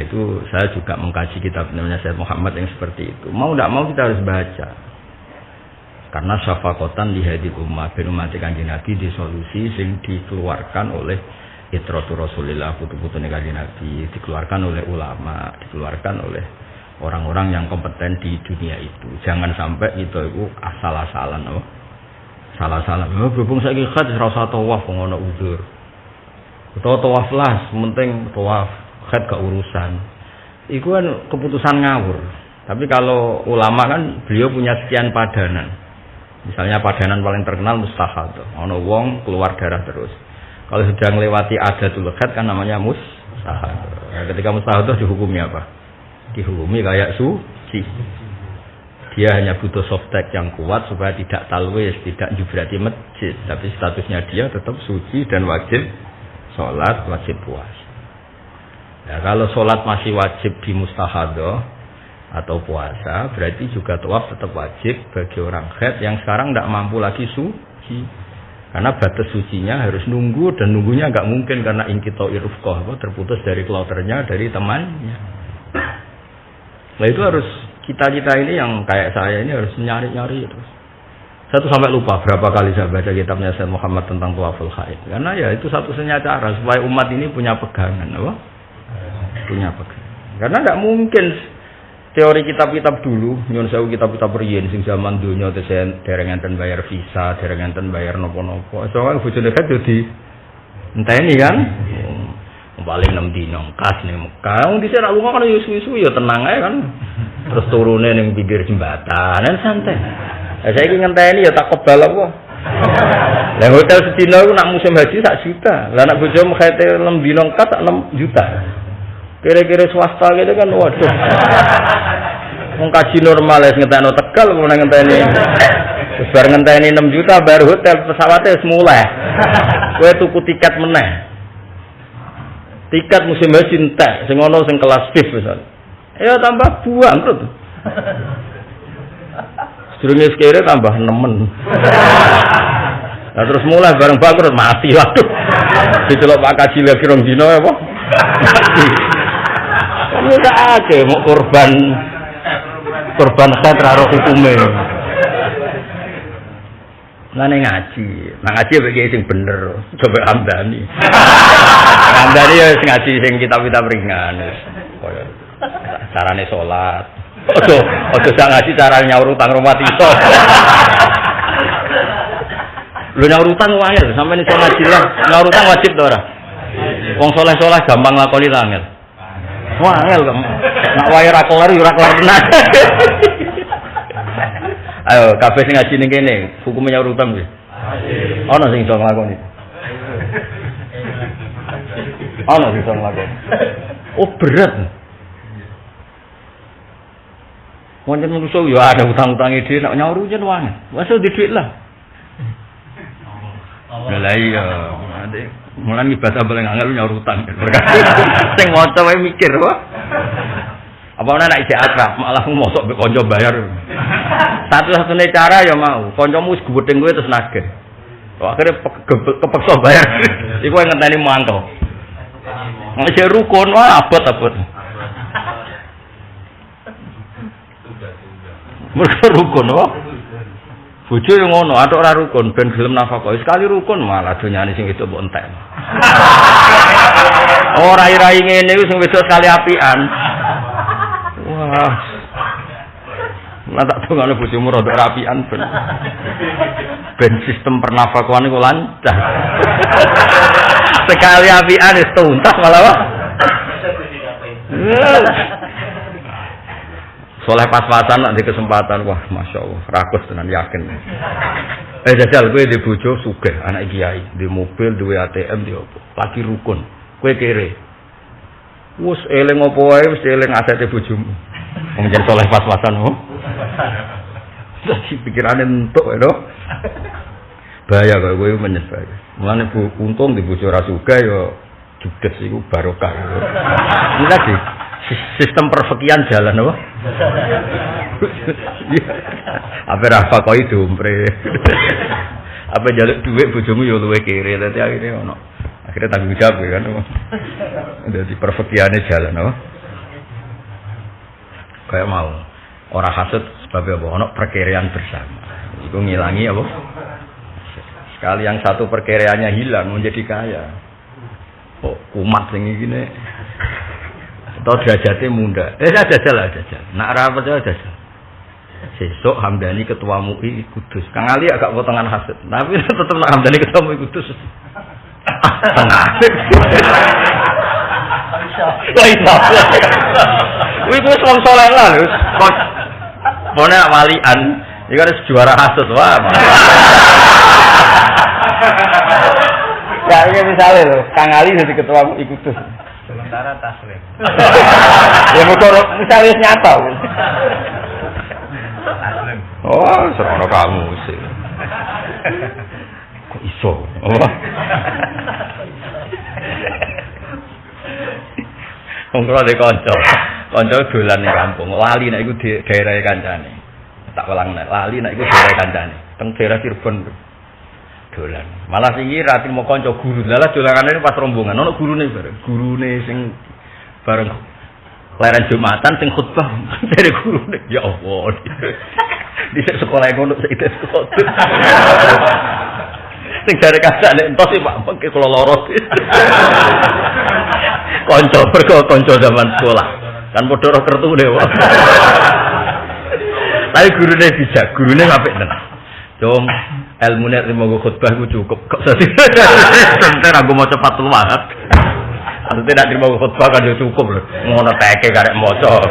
Itu saya juga mengkaji kitab namanya Sayyid Muhammad yang seperti itu. Mau tidak mau kita harus baca. Karena syafaqatan li hadil ummah, ben umat Kanjeng Nabi disolusi sing dikeluarkan oleh Itratul Rasulillah, putu-putune Kanjeng Nabi, dikeluarkan oleh ulama, dikeluarkan oleh orang-orang yang kompeten di dunia itu. Jangan sampai kita itu asal-asalan, salah-salah. Berhubung saiki khat ora usah tawaf ngono uzur. Utawa tawaf lah, penting tawaf, khat gak urusan. Iku kan keputusan ngawur. Tapi kalau ulama kan beliau punya sekian padanan. Misalnya padanan paling terkenal mustahadah. Ono wong keluar darah terus. Kalau sudah melewati adatul khat kan namanya mustahadah. Nah, ketika mustahadah dihukumi apa? Dihukumi kayak suci. Dia hanya butuh softtek yang kuat supaya tidak talwis, tidak jubrati masjid. Tapi statusnya dia tetap suci dan wajib sholat, wajib puasa. Ya, kalau sholat masih wajib di mustahadah atau puasa, berarti juga tawaf tetap wajib bagi orang haid yang sekarang tidak mampu lagi suci. Karena batas sucinya harus nunggu, dan nunggunya nggak mungkin karena inkitau irufqah, terputus dari kloternya, dari temannya. Nah itu harus kita ini yang kayak saya ini harus nyari-nyari terus. Saya tuh sampai lupa berapa kali saya baca kitabnya Sayyid Muhammad tentang tawaful haid. Karena ya itu satu-satunya cara supaya umat ini punya pegangan, punya pegangan. Karena nggak mungkin teori kitab-kitab dulu, nyon sewu kitab-kitab riyen sing zaman donya tesen dereng enten bayar visa, dereng enten bayar napa-napa. Soale bojone kan dadi enteni kan. Paling 6 dino kas ning Mekah. Wong dhisik rak lunga kan yo suwi-suwi yo tenang ae kan. Terus turune ning pinggir jembatan, santai. Lah saiki ngenteni yo tak kebal apa. Lah hotel sedina iku nak musim haji sak juta. Lah nak bojomu khete 6 dino kas 6 juta. Kira-kira swasta gitu kan, waduh. Wong kaji normal wis ngentekno Tegal mau ngenteni. Wis bar ngenteni 6 juta bar hotel pesawate wis mulai. Kowe tuku tiket meneh. Tiket musim haji entek, sing ono sing kelas VIP misal. Ya tambah buang terus. Sedurunge sekere tambah nemen. Nah terus mulai bareng bangkrut mati waduh. Dicelok Pak Kaji lagi rong dino apa? Mati. Ini tak ada mau korban karo hukume. Ngene ngaji. Nang ngaji iki sing bener, coba Hamdani. Hamdani ya sing ngaji sing kitab-kitab ringan wis. Kaya carane salat. Ojo sak ngaji carane nyaur utang rumah iso. Lho nyaur utang wae sampeyan iso ngaji lah. Nyaur utang wajib to ora? Wong saleh-saleh gampang lakoni ta angel. Wah angel kok. Nak wae ra kelar yo ora kelar tenan. Ayo kabeh sing ngaji ning kene, hukume nyaur utang kuwi. Ana sing iso nglakoni. Ana sing iso nglakoni. Oh berat. Wong yen manusa yo ada utang-utange dhewe nek nyaur jen wae. Wes di dhuwit lah. Lah iya. Mulan ibadah paling angel nyaur utang. Sing waca wae mikir wae. Apa nek isih akrab malah mosok mbek kanca bayar. Satu-satunya cara ya mau, kancamu wis gedeng kowe terus nagih. Akhire kepeksa bayar. Iku ngenteni mangkel. Masih rukun wah abot-abot. Mergo rukun wae. Bojo yo ngono, atok ora rukun ben gelem nafkah. Sekali rukun malah donyane sing wedok mbok entek. Ora rai-rai ngene wis sing wedok sekali apian. Wah. Lah tak dongane bojomu rada rapian ben. Ben sistem pernafkahan iku lancar. Sekali apian wis tuntas malah wah. Soleh pas-pasan nak di kesempatan wah masyaallah rakus tenan yakin. Jajal kowe di bojo sugih anak kiai, di mobil, duwe ATM, di opo. Lagi rukun. Kowe kere. Wes eling opo wae wis eling asete bojomu. Wong jan soleh pas-pasan oh. Dadi pikirane entuk lho. Bahaya kok kowe menyebab. Mulane untung di bojo ra sugih ya judes iku barokah. Ini tadi sistem perfikian jalan apa? Apa rafa kok itu umpre. Apa jaluk duit bojomu yo luwe kere dadi akhire ono. Akhire tanggung jawab kan. Dadi perfikiane jalan apa? Kayak mau ora hasud sebab apa ono perkiraan bersama. Iku ngilangi apa? Sekali yang satu perkiraannya hilang menjadi kaya. Oh, kumat sing iki ne. Atau derajatnya munda. Jajal. Nak ra percaya jajal. Sesuk Hamdani ketua MUI Kudus. Kang Ali agak potongan hasud. Tapi tetep nak Hamdani ketua MUI Kudus. Tengah. Wah itu. Wih gue wong saleh lah lho. Pone walian, iki harus juara hasud wah. Ya ini misalnya lho, Kang Ali jadi ketua MUI Kudus. Sementara taslim. Ya misalnya nyata. Taslim. Oh, serono kamu sih. Kok iso? Oh. Wong kula de kanca dolan ning kampung. Lali nek iku daerah kancane. Tak welang nek lali nek iku daerah kancane. Teng daerah Cirebon. Dolan. Malah sing iki ra timo kanca guru. Lah dolanane pas rombongan ono gurune bareng. Gurune sing bareng leren Jumatan sing khutbah dari gurune. Ya Allah. Di sekolah ngono sik sekolah. Sing dari kancane entos Pak mengke kula loro. Kanca zaman sekolah. Kan padha ora kertune wae. Tapi gurune bijak, gurune apik tenan. Dong ilmune monggo khutbah iku cukup. Kok dadi enten aku maca fatwa. Ate tidak terima khutbah kan yo cukup lho. Ngono teke karek maca.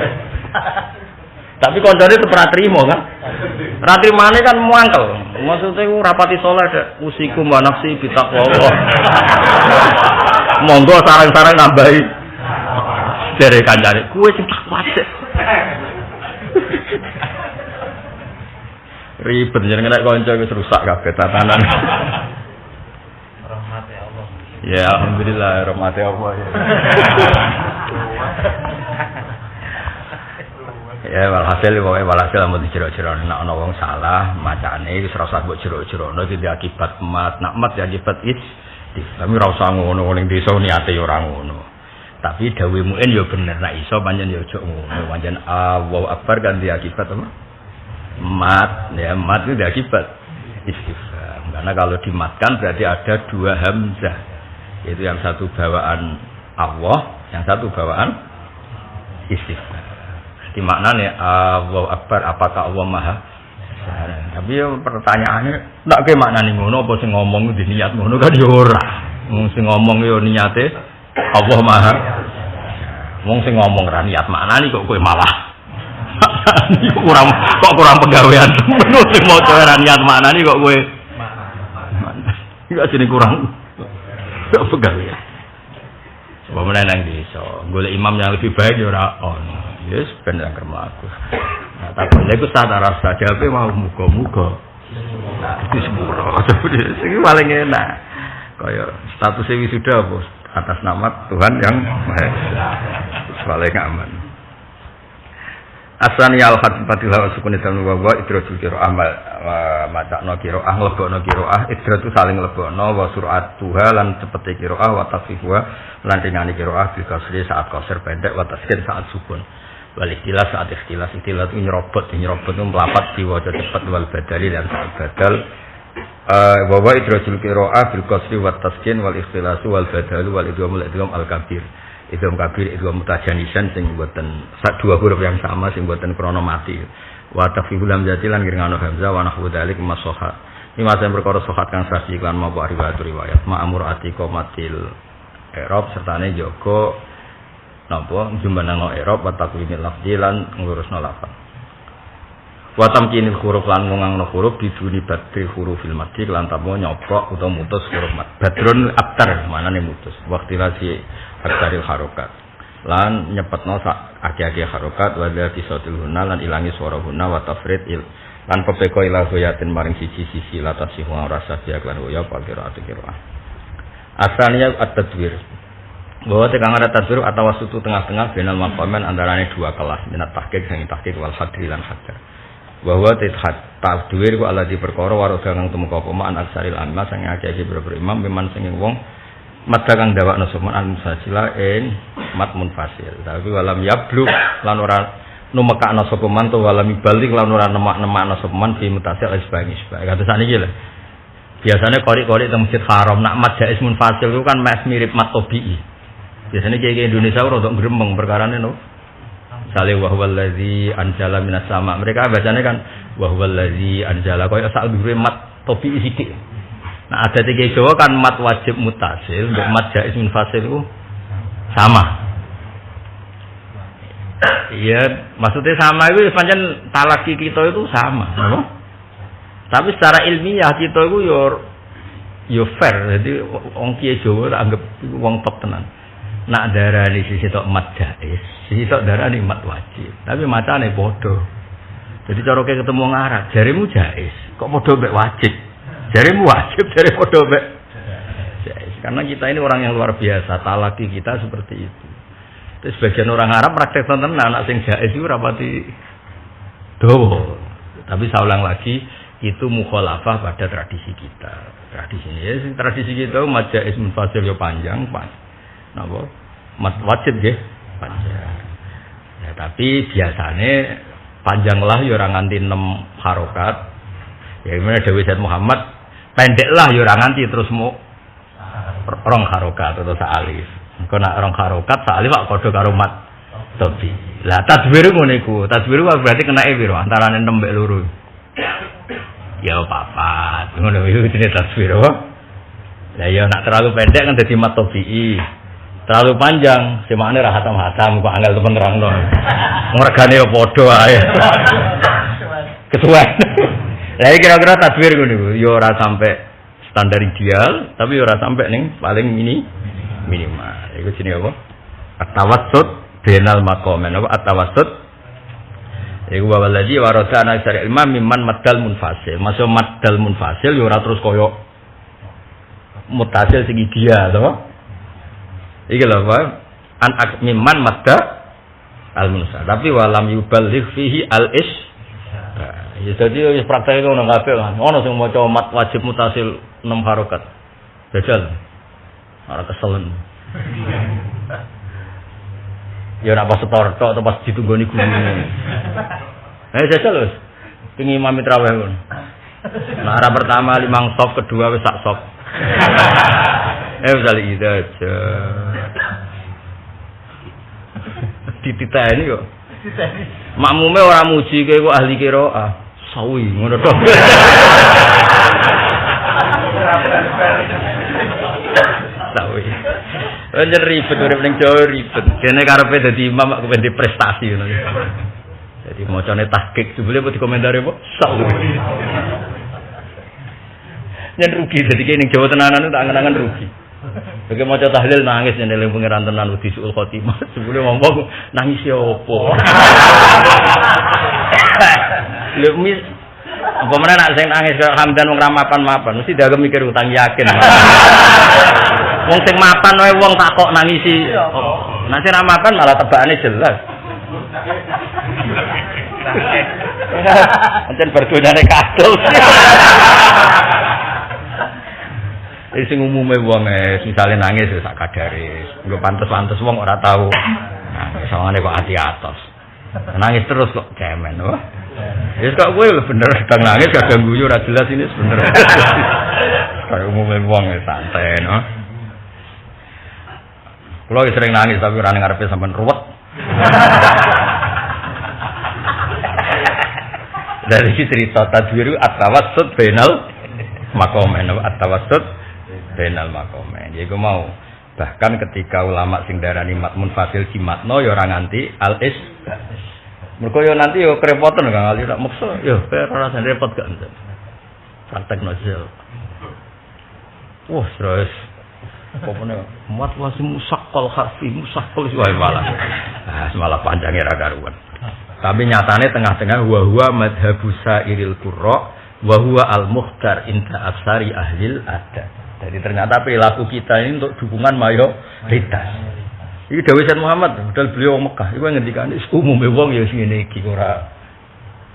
Tapi koncone ora trimo kan. Ora trimane kan muangkel. Maksude ku rapati saleh dek usiku wa nafsi bi taqwa Allah. Monggo sarang-sarang nambahi dari kancane. Kuwe sing takwa sik. Ribet jenenge nek kanca wis rusak kabeh tatanan. Rahmate Allah. Ya alhamdulillah rahmate Allah ya. Ya walhasil amun jero-jero nek ana wong salah macane wis ora usah mbok jero-jerono iki akibat mat nak mat ya akibat tapi ora usah ngono ning desa niate ya ora ngono. Tapi dawuh muin ya bener nek iso pancen ya aja ngono. Pancen Allahu Akbar kan akibat apa? Mat, ya mat itu akibat istifham. Karena kalau dimatkan berarti ada dua hamzah. Itu yang satu bawaan Allah, yang satu bawaan istifham. Jadi maknanya Allahu Akbar, apakah Allah Maha? Tapi ya pertanyaannya ndak ke maknane ngono apa sing ngomong di niat ngono kan ya ora. Wong sing ngomong ya niate Allah Maha. Wong sing ngomong ra niat maknane kok kowe malah kurang pegawaian. Menurut sing maca ra niat maknane kok kowe enggak sini kurang pegawaian. Sebab menang desa, golek imam yang lebih baik ya ora ono. Yes, ben yang kermaku. Nah, tapi lha iku sadar saja mau muga-muga. Nah, itu sepuro. Iki paling enak. Kaya statusnya wisuda bos atas nama Tuhan yang Maha Esa. Paling aman. Asani al-hadfatil wa sukun dalam wa idratul qiraah macakno qiraah lebokno qiraah idratu saling lebokno wa sur'atuha lan cepete qiraah wa tasfihuha lan ringane qiraah bil kasri saat qasar pendek wa taskin saat sukun wal ikhtilas saat ikhtilas itu nyerobot itu melapat diwaca cepet wal badali dan saat badal wa idratul qiraah bil kasri wa taskin wal ikhtilas wal badalu wal idgham al kabir idgham kabir idgham mutajanisan sing mboten dua huruf yang sama sing mboten krana mati wa tafhimul hamzati lan ngirngano hamzah wa nahwu dzalik masoha iki macam perkara sohat kang sasi iklan mau riwayat ma'amur atiqamatil i'rab sertane jaga napa jumbanano i'rab wa taqwimil lafzi lan ngurusno lafaz wa tamkinil huruf lan ngangno huruf biduni badri hurufil madhi lan tampo nyopok utawa mutus huruf mad badrun abtar manane mutus waqtilasi aktaril harokat lan nyepetno sak agi-agi harokat wa dzati sautil hunna lan ilangi swara hunna wa tafrid lan pepeko ila goyatin maring siji-siji latasi ora saja lan ya pakira atikira asalnya at-tadwir bahwa tekan ada tadwir atau wasutu tengah-tengah benal maqaman antarane dua kelas minat tahqiq sing tahqiq wal hadri lan hadar bahwa tadwir ku ala di perkara waroda kang tumeka pemaan aksaril amma sing agi-agi berimam memang sing wong mat kang dawakna sopan al-musasila ing mat munfasil tapi walam yablug lan ora numekakna sapa man to walam ibalik lan ora nemak-nemakna sapa man fi mutasil isbani kados saniki lho biasane qori-qori teng Masjid Haram nak mat jaiz munfasil itu kan mes mirip mat tabii biasane kiai Indonesia ora untuk gremeng perkarane no sale wa huwallazi anzala minas sama mereka bacane kan wa huwallazi anzala koyo sak dhuwure mat tabii sithik. Nah ada tiga Jawa kan mat wajib mutasil, untuk mat jaiz munfasil itu sama. Iya, maksudnya sama itu pancen talaki kita itu sama, apa? Tapi secara ilmiah kita itu yo fair, jadi wong kiai Jawa tak anggap wong top tenan. Nak darani sisi tok mat jaiz, sisi tok darani mat wajib. Tapi macane padha. Jadi cara ketemu ngarah, jarimu jaiz, kok padha mek wajib? Jarimu wajib dari podobek. Karena kita ini orang yang luar biasa, talaki kita seperti itu. Terus sebagian orang Arab praktek tenan anak sing jaiz itu rapati dowo. Tapi saya ulang lagi, itu mukhalafah pada tradisi kita. Tradisi ini ya, tradisi kita mat jaiz munfasil yo panjang, napa? Mat wajib nggih panjang. Ya, tapi biasanya panjanglah yo ora nganti 6 harokat. Ya gimana Dewi Said Muhammad pendeklah yo ora nganti terus mu rong harokat atau sa'alif. Engko nak rong harokat sa'alif kok padha karo mat tobi. Lah tadwir ngono iku. Tadwir berarti kenake piro antarane 6 mek 2. Ya papat. Ngono iku jenenge tadwir apa? Lah ya nak terlalu pendek kan dadi mat tobi. Terlalu panjang semakne ra hatam-hatam kok angel temen nerangno. Ngregane yo padha ae. Ketua. Lah kira-kira tadwir ngono yo ora sampai standar ideal, tapi ora sampai ning paling minimal. Iku jenenge apa? At-tawassut bainal maqamin. Apa at-tawassut? Iku wawallazi warasa ana syari ilmu mimman maddal munfasil. Masuk maddal munfasil yo ora terus koyo mutasil sing ideal to. Iki lho, Pak. An mimman madda al-munsal. Tapi walam yuballigh fihi al-is. Ya jadi praktek ngono kabeh kan. Ono sing maca mat wajib mutasil 6 harokat. Jajal. Ora keselen. Ya ora pas setor tok atau pas ditunggoni guru. Jajal wis. Ping imam traweh ngono. Nah, arah pertama 5 sop, kedua wis sak sop. Misalnya itu aja. Dititeni kok. Makmume ora muji kowe kok ahli qiraah. Sawi ngono tok. Sawi. Anjen ribet urip ning Jawa ribet. Dene karepe dadi imam kok kepen prestasi ngono. Jadi macane tahqiq jebule apa dikomentari kok sawi. Yen rugi dadi kene ning Jawa tenanan tak angen-angen rugi. Bagi maca tahlil nangis yen eling pangeran tenan wedi suul khotimah. Jebule ngomong nangis ya opo. Lho mis apa meneh nek sing nangis kok hamdan wong ra mapan-mapan mesti dia mikir utang yakin. Wong sing mapan wae wong tak kok nangisi. Nek sing ra mapan malah tebakane jelas. Ancen berdonane kadul. Sing umume wong misale nangis sak kadare. Nggo pantes-pantes wong ora tau. Nah, sawangane kok ati atos. Nangis terus kok cemen, wah. Wis kok kowe bener kadang nangis kadang guyu ora jelas ini bener. Kayak umume wong santai, no. Kulo sering nangis tapi ora ning ngarepe sampean ruwet. Dari cerita tadwiru at-tawassut bainal maqamain at-tawassut bainal maqamain. Iku mau bahkan ketika ulama sing darani matmun fasil jimatno ya ora nganti al-is. Mergo yo nanti yo kerepotan Kang Ali tak maksa yo ora rasane repot gak enten. Praktekno sel. Wah, terus popone mat wasi musaqqal harfi musaqqal wae malah. Semalah panjangnya ra karuan. Tapi nyatane tengah-tengah huwa madhabu sairil qurra wa huwa al-mukhtar inda aksari ahlil adat. Jadi ternyata perilaku kita ini untuk dukungan mayoritas. Iki dawuh Sayyid Muhammad, padahal beliau wong Mekah. Iku ngendikane umume wong ya sing ngene iki ora.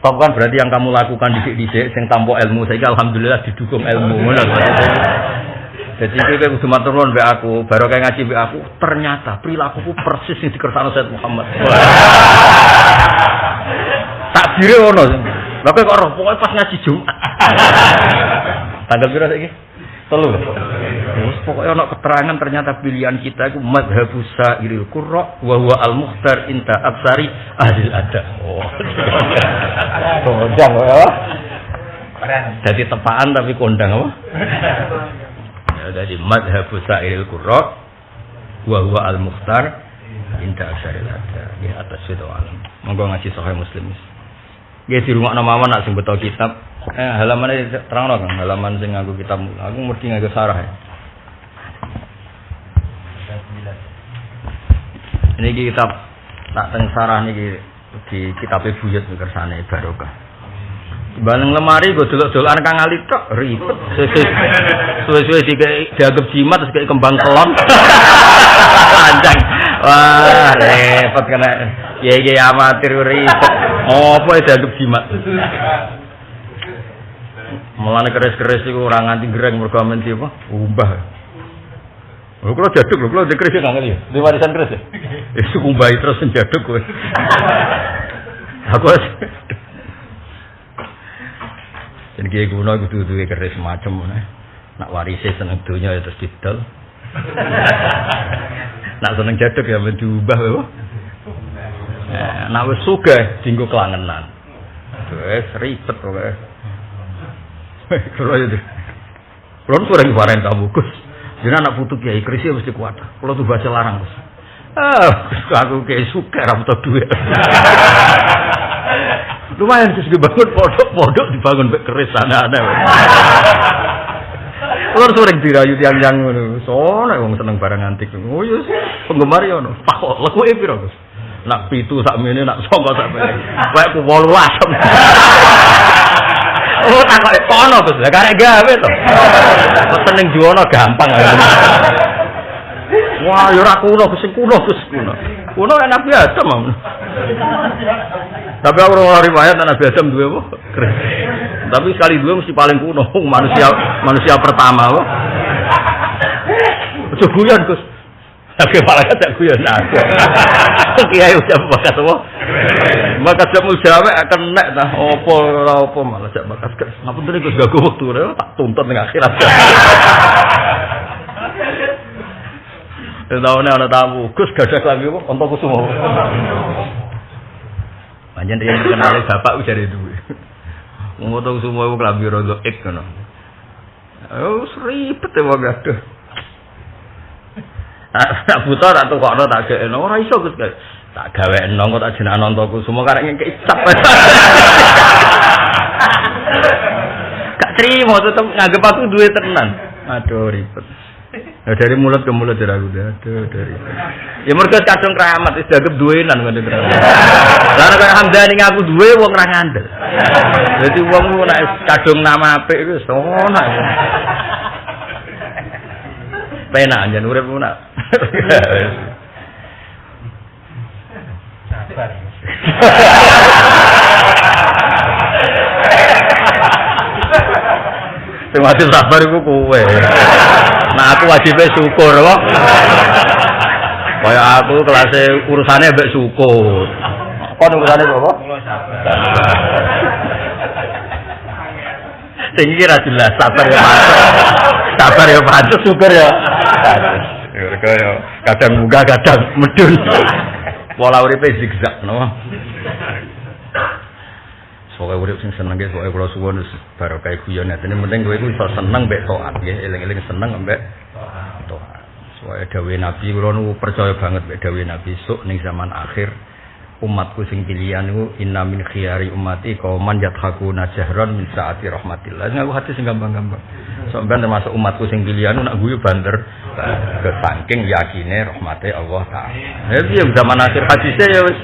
Kok kan berarti yang kamu lakukan dhisik-dhisik sing tanpa ilmu saiki alhamdulillah didukung ilmu. Ngono jadi kowe kudu matur nuwun mbek aku, baru kayak ngaji mbek aku, ternyata perilakuku persis sing dikersakno Sayyid Muhammad. Takdire ono. Lha kok ora pokoke pas ngaji Jumat. Tanggal piro saiki? 3. Terus pokoknya ana keterangan ternyata pilihan kita itu madhabus sairil qurra wa huwa al-mukhtar inta aksari ahli adat. Oh. Kondang ya. Jadi tepaan tapi kondang apa? Ya jadi madhabus sairil qurra wa huwa al-mukhtar inta aksari adat. Ya atas itu alam. Monggo ngaji Sahih Muslim. Ya di rumah nama nak sing beto kitab. Halamannya terang kan, halaman sing nganggo kitab. Aku mesti nganggo sarah ya. Ini kitab tak teng sarah niki di kitabe buyut kersane barokah. Bareng lemari go delok-delokan Kang Ali tok ribet. Suwe-suwe dianggap jimat terus kayak kembang kelon. Panjang. Wah, repot kena. Kiai amatir ribet. Apa dianggap jimat? Mulane keris-keris iku ora nganti gereng mergo amen apa? Umbah. Lho kula jaduk lho, kula dikeris nang ngene ya. Di warisan keris ya. Wis umbah terus jaduk kowe. Aku jeneng kiai kuno kudu duwe keris macem ngene. Nak warise seneng donya ya terus didol. Nak seneng jaduk ya men diubah lho. Nak wis sugih dienggo kelangenan. Wis ribet pokoke. Kalau itu, kalau tu orang kemarin kamu kus, jadi anak putu kiai krisi mesti kuat. Kalau tu baca larang kus, aku kiai suka rambut duit. Lumayan kus dibangun pondok dibangun keris sana. Kalau tu orang dirayu tiang-tiang soalnya orang seneng barang antik. Oh yes, penggemar ya no. Pak, laku epiro kus. Nak pitu sak mene, nak songo sak mene. Kayak ku 18. Oh tak kok kono Gus, lha karek gawe to. Seneng juwono gampang. Wah, ya ora kuno, sing kuno. Kuno Nabi Adam. Tapi aku ora riwayat Nabi Adam duwe apa? Tapi sekali duwe mesti paling kuno, manusia pertama apa? Ojo guyon, Gus. Tapi malah tak guyon aku. Kiai udah bakat apa? Bakat jamu jamek akan nek nah opo malah jak bakat. Ngapunten Gus gak wektu tak tuntut ning akhirat. Taune ana tamu, Gus gadah klambi kok onto kusumo. Panjen yen kenal bapak wis jare duwe. Wong onto kusumo klambi rondo ek ngono. Oh, ribet e wong gadah. Tak buta tak tukokno tak gekno ora iso Gus. Tak gawekno kok tak jenengan onto kusumo karek ngekek cap. Gak trimo tetep nganggep aku duwe tenan. Aduh ribet. Ya dari mulut ke mulut dari aku dah, dari. Ya mereka kadang keramat, is dagep duenan kan keramat. Karena kayak Hamdani ngaku duwe, wong ra ngandel. Jadi wong lu nak kadang nama apik itu, sona. Penak jangan urip lu nak. Sabar. Sing wajib sabar iku kowe. Nah aku wajibnya syukur kok. Kayak aku kelasnya urusannya mbek syukur. Kok urusannya apa? Tinggi ra jelas sabar ya pantes. Sabar ya pantes syukur ya. Ya kadang munggah kadang medun. Pola uripe zigzag no. Soale urip sing seneng ge soale kula suwun barokah kaya guyon atene penting kowe iku iso seneng mbek taat nggih eling-eling seneng mbek taat. Soale dawuh Nabi kula nu percaya banget mbek dawuh Nabi sok ning zaman akhir umatku sing pilihan niku inna min khiyari ummati qauman yadhakuna jahran min saati rahmatillah. Ngaku hati sing gampang-gampang. Sampeyan termasuk umatku sing pilihan nak guyu banter saking yakine rahmate Allah taala. Ya piye zaman akhir hadise ya wis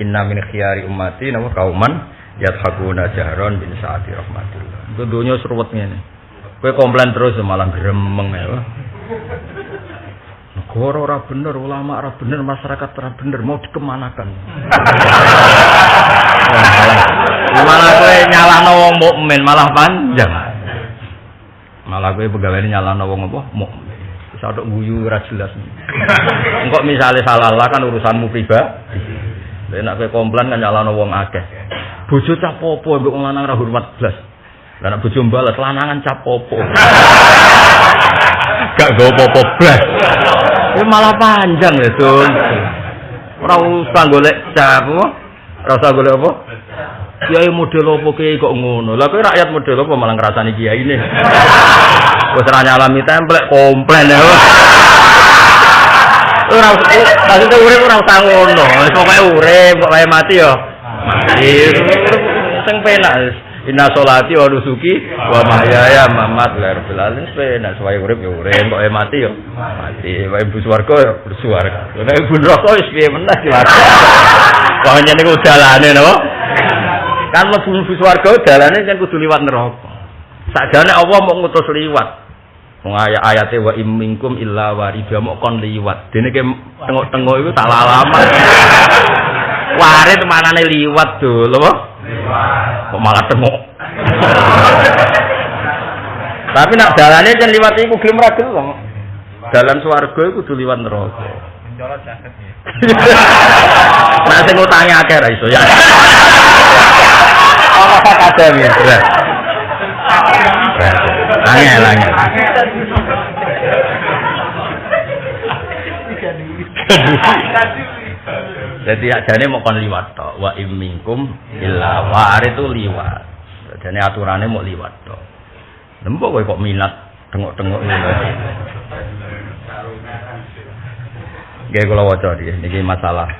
inna min khiyari ummati nawa qauman yadhakuna jahron bin saati rahmatillah. Itu dunia seruwet ngene. Kowe komplain terus malah gremeng ya. Negara ora bener, ulama ora bener, masyarakat ora bener, mau dikemanakan. Malah kowe nyalahno wong mukmin malah panjang. Malah kowe pegawene nyalahno wong apa? Mukmin. Wis tok guyu ora jelas. Engko misale salah kan urusanmu pribadi. Nek kowe komplain kan nyalahno wong akeh. Bojo cap opo mbok wong lanang ra hormat blas. Lah nek bojo mbalas lanangan cap opo. Gak go opo blas. Kuwi malah panjang lho, Dun. Ora usah golek cap apa? Ora usah golek apa? Kiai model opo ki kok ngono. Lah kowe rakyat model opo malah ngrasani kiai ini. Wis ra nyalami templek komplain ya. Ora usah urip ora usah ngono. Pokoke urip kok wae mati ya. Mati sing penak inna sholati wa nusuki wa mahyaya mamat rabbil alamin penak suwe urip ya urip kok mati ya mati wae ibu swarga ya swarga nek ibu neraka wis piye meneh swarga kok niku dalane napa kan mlebu swarga dalane kan kudu liwat neraka sakjane Allah mau ngutus liwat wong ayate wa imminkum illa warida mok kon liwat dene ke tengok-tengok iku tak alamat warit manane liwat do lho kok malah tengok tapi nak dalane jan liwat iku gelem ra gelem dalan swarga iku kudu liwat neraka mencolot jaket ya nek sing utange akeh ra iso ya ora kadang ya angel jadi ajane mau kon liwat tok wa imminkum illa war itu liwat jadi aturannya mau liwat tok lembok kowe kok minat tengok-tengok ngene nggih kula waca niki masalah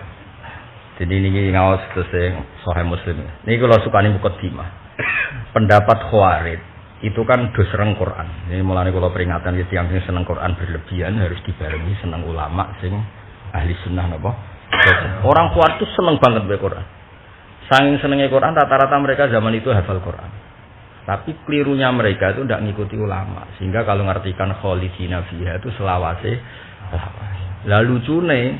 jadi niki ngaos sing Sahih Muslim niki kula sukani mukadimah pendapat Khawarij itu kan dosreng Quran ini mulane kula peringatan ya tiyang sing seneng Quran berlebihan harus dibarengi seneng ulama sing ahli sunnah napa. Orang kuat itu seneng banget baca Quran. Saking senengnya Quran, rata-rata mereka zaman itu hafal Quran. Tapi kelirunya mereka itu tidak ngikuti ulama. Sehingga kalau ngartikan kholidina fiha itu selawase. Lah lucune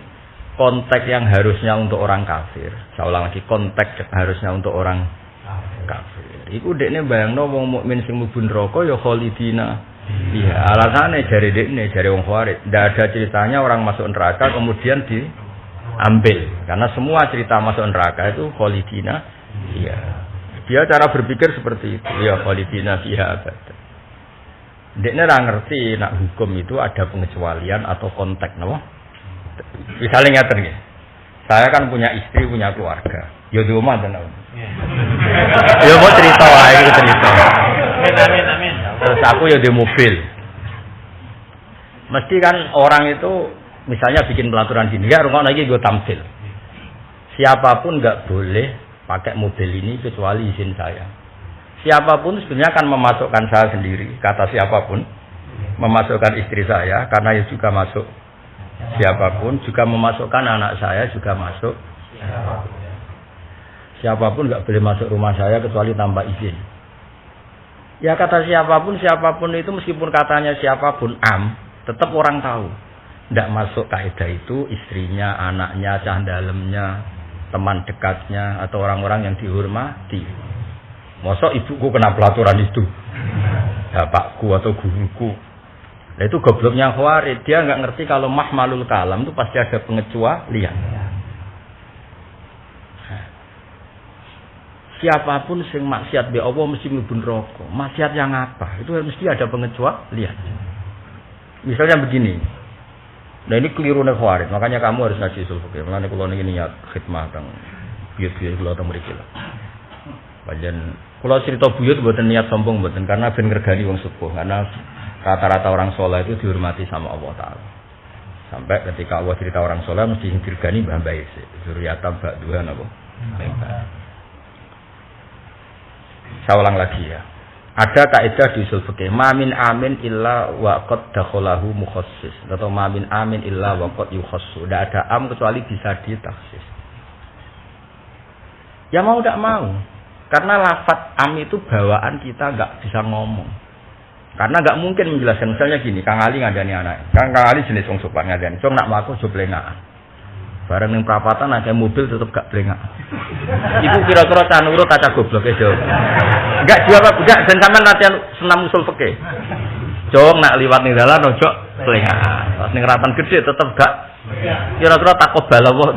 konteks yang harusnya untuk orang kafir. Saya ulang lagi, konteks yang harusnya untuk orang kafir. Iku dekne bayangno wong mukmin sing mlebu neraka ya khalidina. Iya, alasannya jari dekne, jari wong Khawarij. Ndak ada ceritanya orang masuk neraka kemudian diambil. Karena semua cerita masuk neraka itu khalidina. Iya. Dia cara berpikir seperti itu. Ya khalidina fiha abada. Dekne ora ngerti nak hukum itu ada pengecualian atau konteks, napa? Misalnya ngaten nggih. Saya kan punya istri, punya keluarga. Ya di rumah tenan. Ya mau cerita wae iki cerita. Amin. Terus aku ya di mobil. Mesti kan orang itu misalnya bikin pelaturan gini, ya rungokno iki nggo tamsil. Siapapun enggak boleh pakai mobil ini kecuali izin saya. Siapapun sebenarnya akan memasukkan saya sendiri, kata siapapun, memasukkan istri saya, karena ya juga masuk siapapun, juga memasukkan anak saya, juga masuk siapapun nggak boleh masuk rumah saya kecuali tanpa izin. Ya kata siapapun itu meskipun katanya siapapun tetap orang tahu. Tidak masuk kaidah itu istrinya, anaknya, cah dalemnya, teman dekatnya, atau orang-orang yang dihormati. Masa ibuku kena pelaturan itu, bapakku atau guruku. Nah itu gobloknya Khawarij. Dia nggak ngerti kalau mahmalul kalam itu pasti ada pengecualian. Siapapun sing maksiat be Allah mesti mlebu neraka. Maksiat yang apa? Itu mesti ada pengecualian. Misalnya begini. Nah ini keliru nek Khawarij. Makanya kamu harus ngaji usul fikih. Makanya kula niki niat khidmah teng buyut-buyut kula teng mriki lah. Panjen kula cerita buyut mboten niat sombong mboten karena ben ngregani wong sepuh. Karena rata-rata orang soleh itu dihormati sama Allah Ta'ala. Sampai ketika Allah cerita orang soleh mesti dirgani mbah mbah isi. Zuriatan bak dua apa? Saya ulang lagi ya. Ada kaidah di usul fikih, ma min amin illa wa qad dakhalahu mukhassis atau ma min amin illa wa qad yukhassu. Tidak ada am kecuali bisa ditaksis. Ya mau tidak mau. Karena lafaz am itu bawaan kita enggak bisa ngomong. Karena enggak mungkin menjelaskan misalnya gini, Kang Ali ngandani anak. Kang Ali jenis wong sopan ngandani. Cung nak mlaku aja blengakan. Bareng ning prapatan ada mobil tetep gak blengak. Iku kira-kira cah nurut kaca goblok e, Jong. Enggak jawab enggak dan sampean latihan senam usul fikih. Jong nak liwat ning dalan ojo blengakan. Pas ning ratan gede tetep gak kira-kira takut balawah.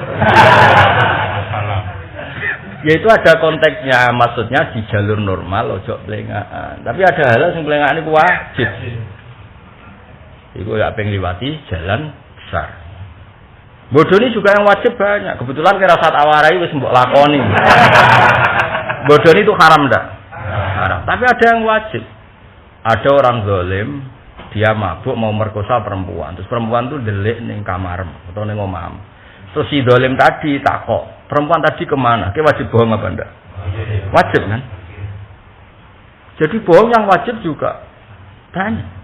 Ya itu ada konteksnya, maksudnya di jalur normal ojo blengakan. Tapi ada hal sing blengakan iku wajib. Iku ya pengen liwati jalan besar. Bodoh ini juga yang wajib banyak. Kebetulan kira saat awarai wis mbok lakoni. Bodoh ini itu haram ndak? Haram. Tapi ada yang wajib. Ada orang zalim, dia mabuk mau merkosa perempuan. Terus perempuan itu delik ning kamar atau ning omah. Terus si zalim tadi takok, perempuan tadi kemana? Ki wajib bohong apa ndak? Wajib kan? Jadi bohong yang wajib juga banyak.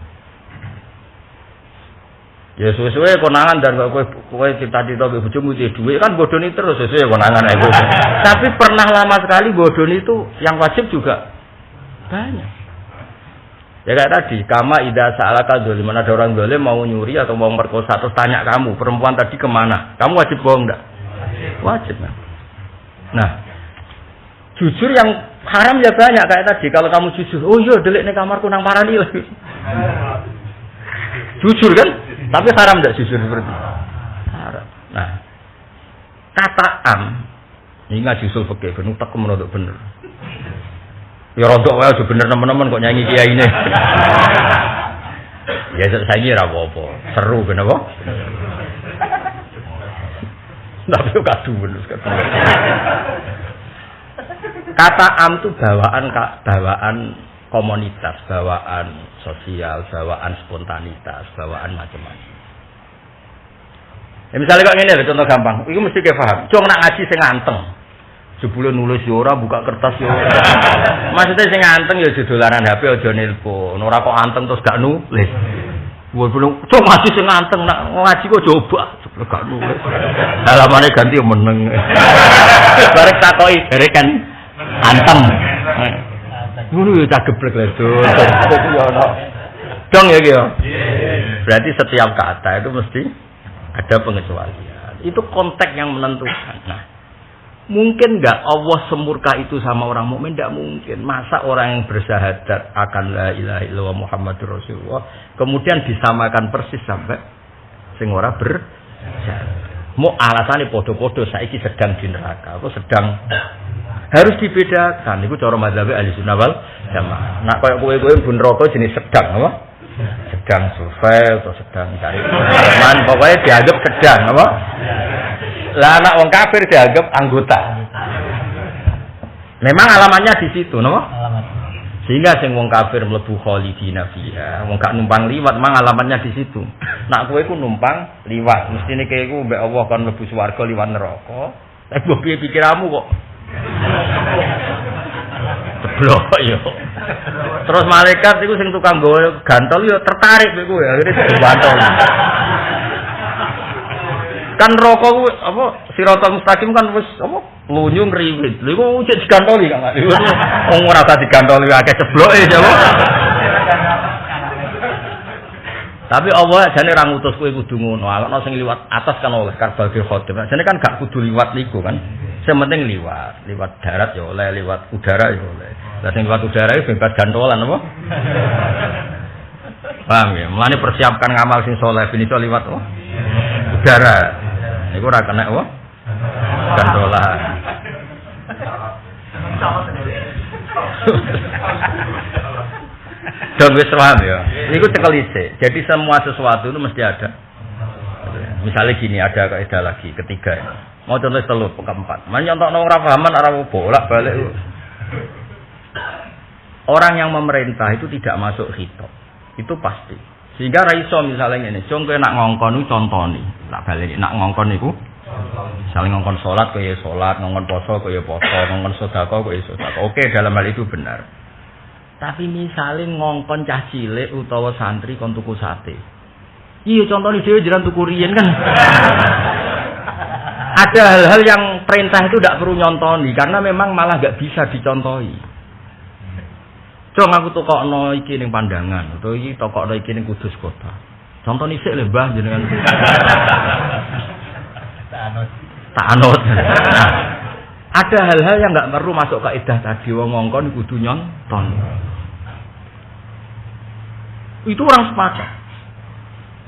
Ya suwe-suwe konangan dan kowe cita-cita mbek bojomu iki dhuwit kan bodoni terus suwe konangan ae. Tapi pernah lama sekali bodoni itu yang wajib juga banyak. Ya kayak tadi, kama idza sa'alaka dzaliman, ada orang zalim mau nyuri atau mau merkosa terus tanya kamu, perempuan tadi kemana? Kamu wajib bohong enggak? Wajib kan. Nah, jujur yang haram ya banyak kayak tadi. Kalau kamu jujur, oh iya delik ning kamarku nang parani lagi. Jujur kan? Tapi haram tidak jujur seperti itu? Haram. Nah, kata am ini ngaji usul fikih ben utek menurut bener. Ya rodok wae aja bener teman-teman kok nyanyi kiai ini. Ya saiki ora apa-apa. Seru ben apa? Tapi kok kadu bener sekali. Kata am itu bawaan komunitas, bawaan sosial, bawaan spontanitas, bawaan macam-macam. Ya misalnya kok ngene lho contoh gampang, iku mesti ke paham. Cung nak ngaji sing anteng. Jebule nulis yo ora, buka kertas yo ora. Maksudnya sing anteng ya dolanan HP aja nelpon. Ora kok anteng terus gak nulis. Wong belum cung ngaji sing anteng nak ngaji kok coba, jebule gak nulis. Dalamane ganti yo meneng. Barek takoki bare kan anteng. Ngono yo tak geblek lho. Dong ya iki yo. Berarti setiap kata itu mesti Ada pengecualian. Itu konteks yang menentukan. Nah, mungkin nggak Allah semurka itu sama orang mukmin? Tidak mungkin. Masa orang yang bersyahadat akan la ilaha illallah Muhammadur Rasulullah kemudian disamakan persis sampai sing ora bersyahadat. Mau alasannya podo-podo saiki sedang di neraka atau sedang harus dibedakan. Itu cara mazhab Ahlussunnah wal Jamaah. Nak koyo kowe-kowe bun neraka jenis sedang apa? Sedang survei atau sedang cari teman, pokoknya dianggap sedang apa? Lah anak wong kafir dianggap anggota. Memang alamannya di situ, napa? Sehingga sing wong kafir mlebu khalidina fiha, wong gak numpang liwat, mang alamannya di situ. Nak kowe iku numpang liwat, mestine kowe iku mbek Allah kon mlebu swarga liwat neraka. Tapi mbok piye pikiranmu kok? Ceblok yo. Terus malaikat iku sing tukang nggawa gantol yo tertarik mbek kowe, akhire digantol. Kan rokok ku apa Siratal Mustaqim kan wis apa lunyu ngriwit. Lha iku cek digantoli kan. Wong ora usah digantoli akeh cebloke ya. Tapi Allah jane ra ngutus kowe kudu ngono. Ana sing liwat atas kan oleh karbagil khotim. Jane kan gak kudu liwat niku kan. Sing penting liwat darat ya oleh, liwat udara ya oleh. Lah sing liwat udara itu bebas gantolan apa? Paham ya? Mulane persiapkan ngamal sing saleh ben iso liwat apa? Udara. Niku ora kena apa? Gantolan. Dong wis paham ya. Niku cekel isih. Jadi semua sesuatu itu mesti ada. Misalnya gini, ada kaidah lagi ketiga. Mau contoh telu keempat. Man nyontokno ora pahaman ora bolak-balik. Orang yang memerintah itu tidak masuk khitab. Itu pasti. Sehingga ra iso misalnya ngene, jong kowe nak ngongkon iku contoni. Tak baleni nak ngongkon niku misalnya ngongkon salat kowe ya salat, ngongkon poso kowe ya poso, ngongkon sedekah kowe ya sedekah. Oke, dalam hal itu benar. Tapi misalnya ngongkon cah cilik utawa santri kon tuku sate. Iya contone dhewe jiran tuku riyen kan. Ada hal-hal yang perintah itu tidak perlu nyontoni karena memang malah enggak bisa dicontohi. Cung aku tokokno iki ning Pandangan, utawa iki tokokno iki ning Kudus kota. Contoh nisik lho Mbah jenengan. Tak anut. Ada hal-hal yang enggak perlu masuk kaidah tadi wong ngongkon kudu nyonton. Itu orang sepakat.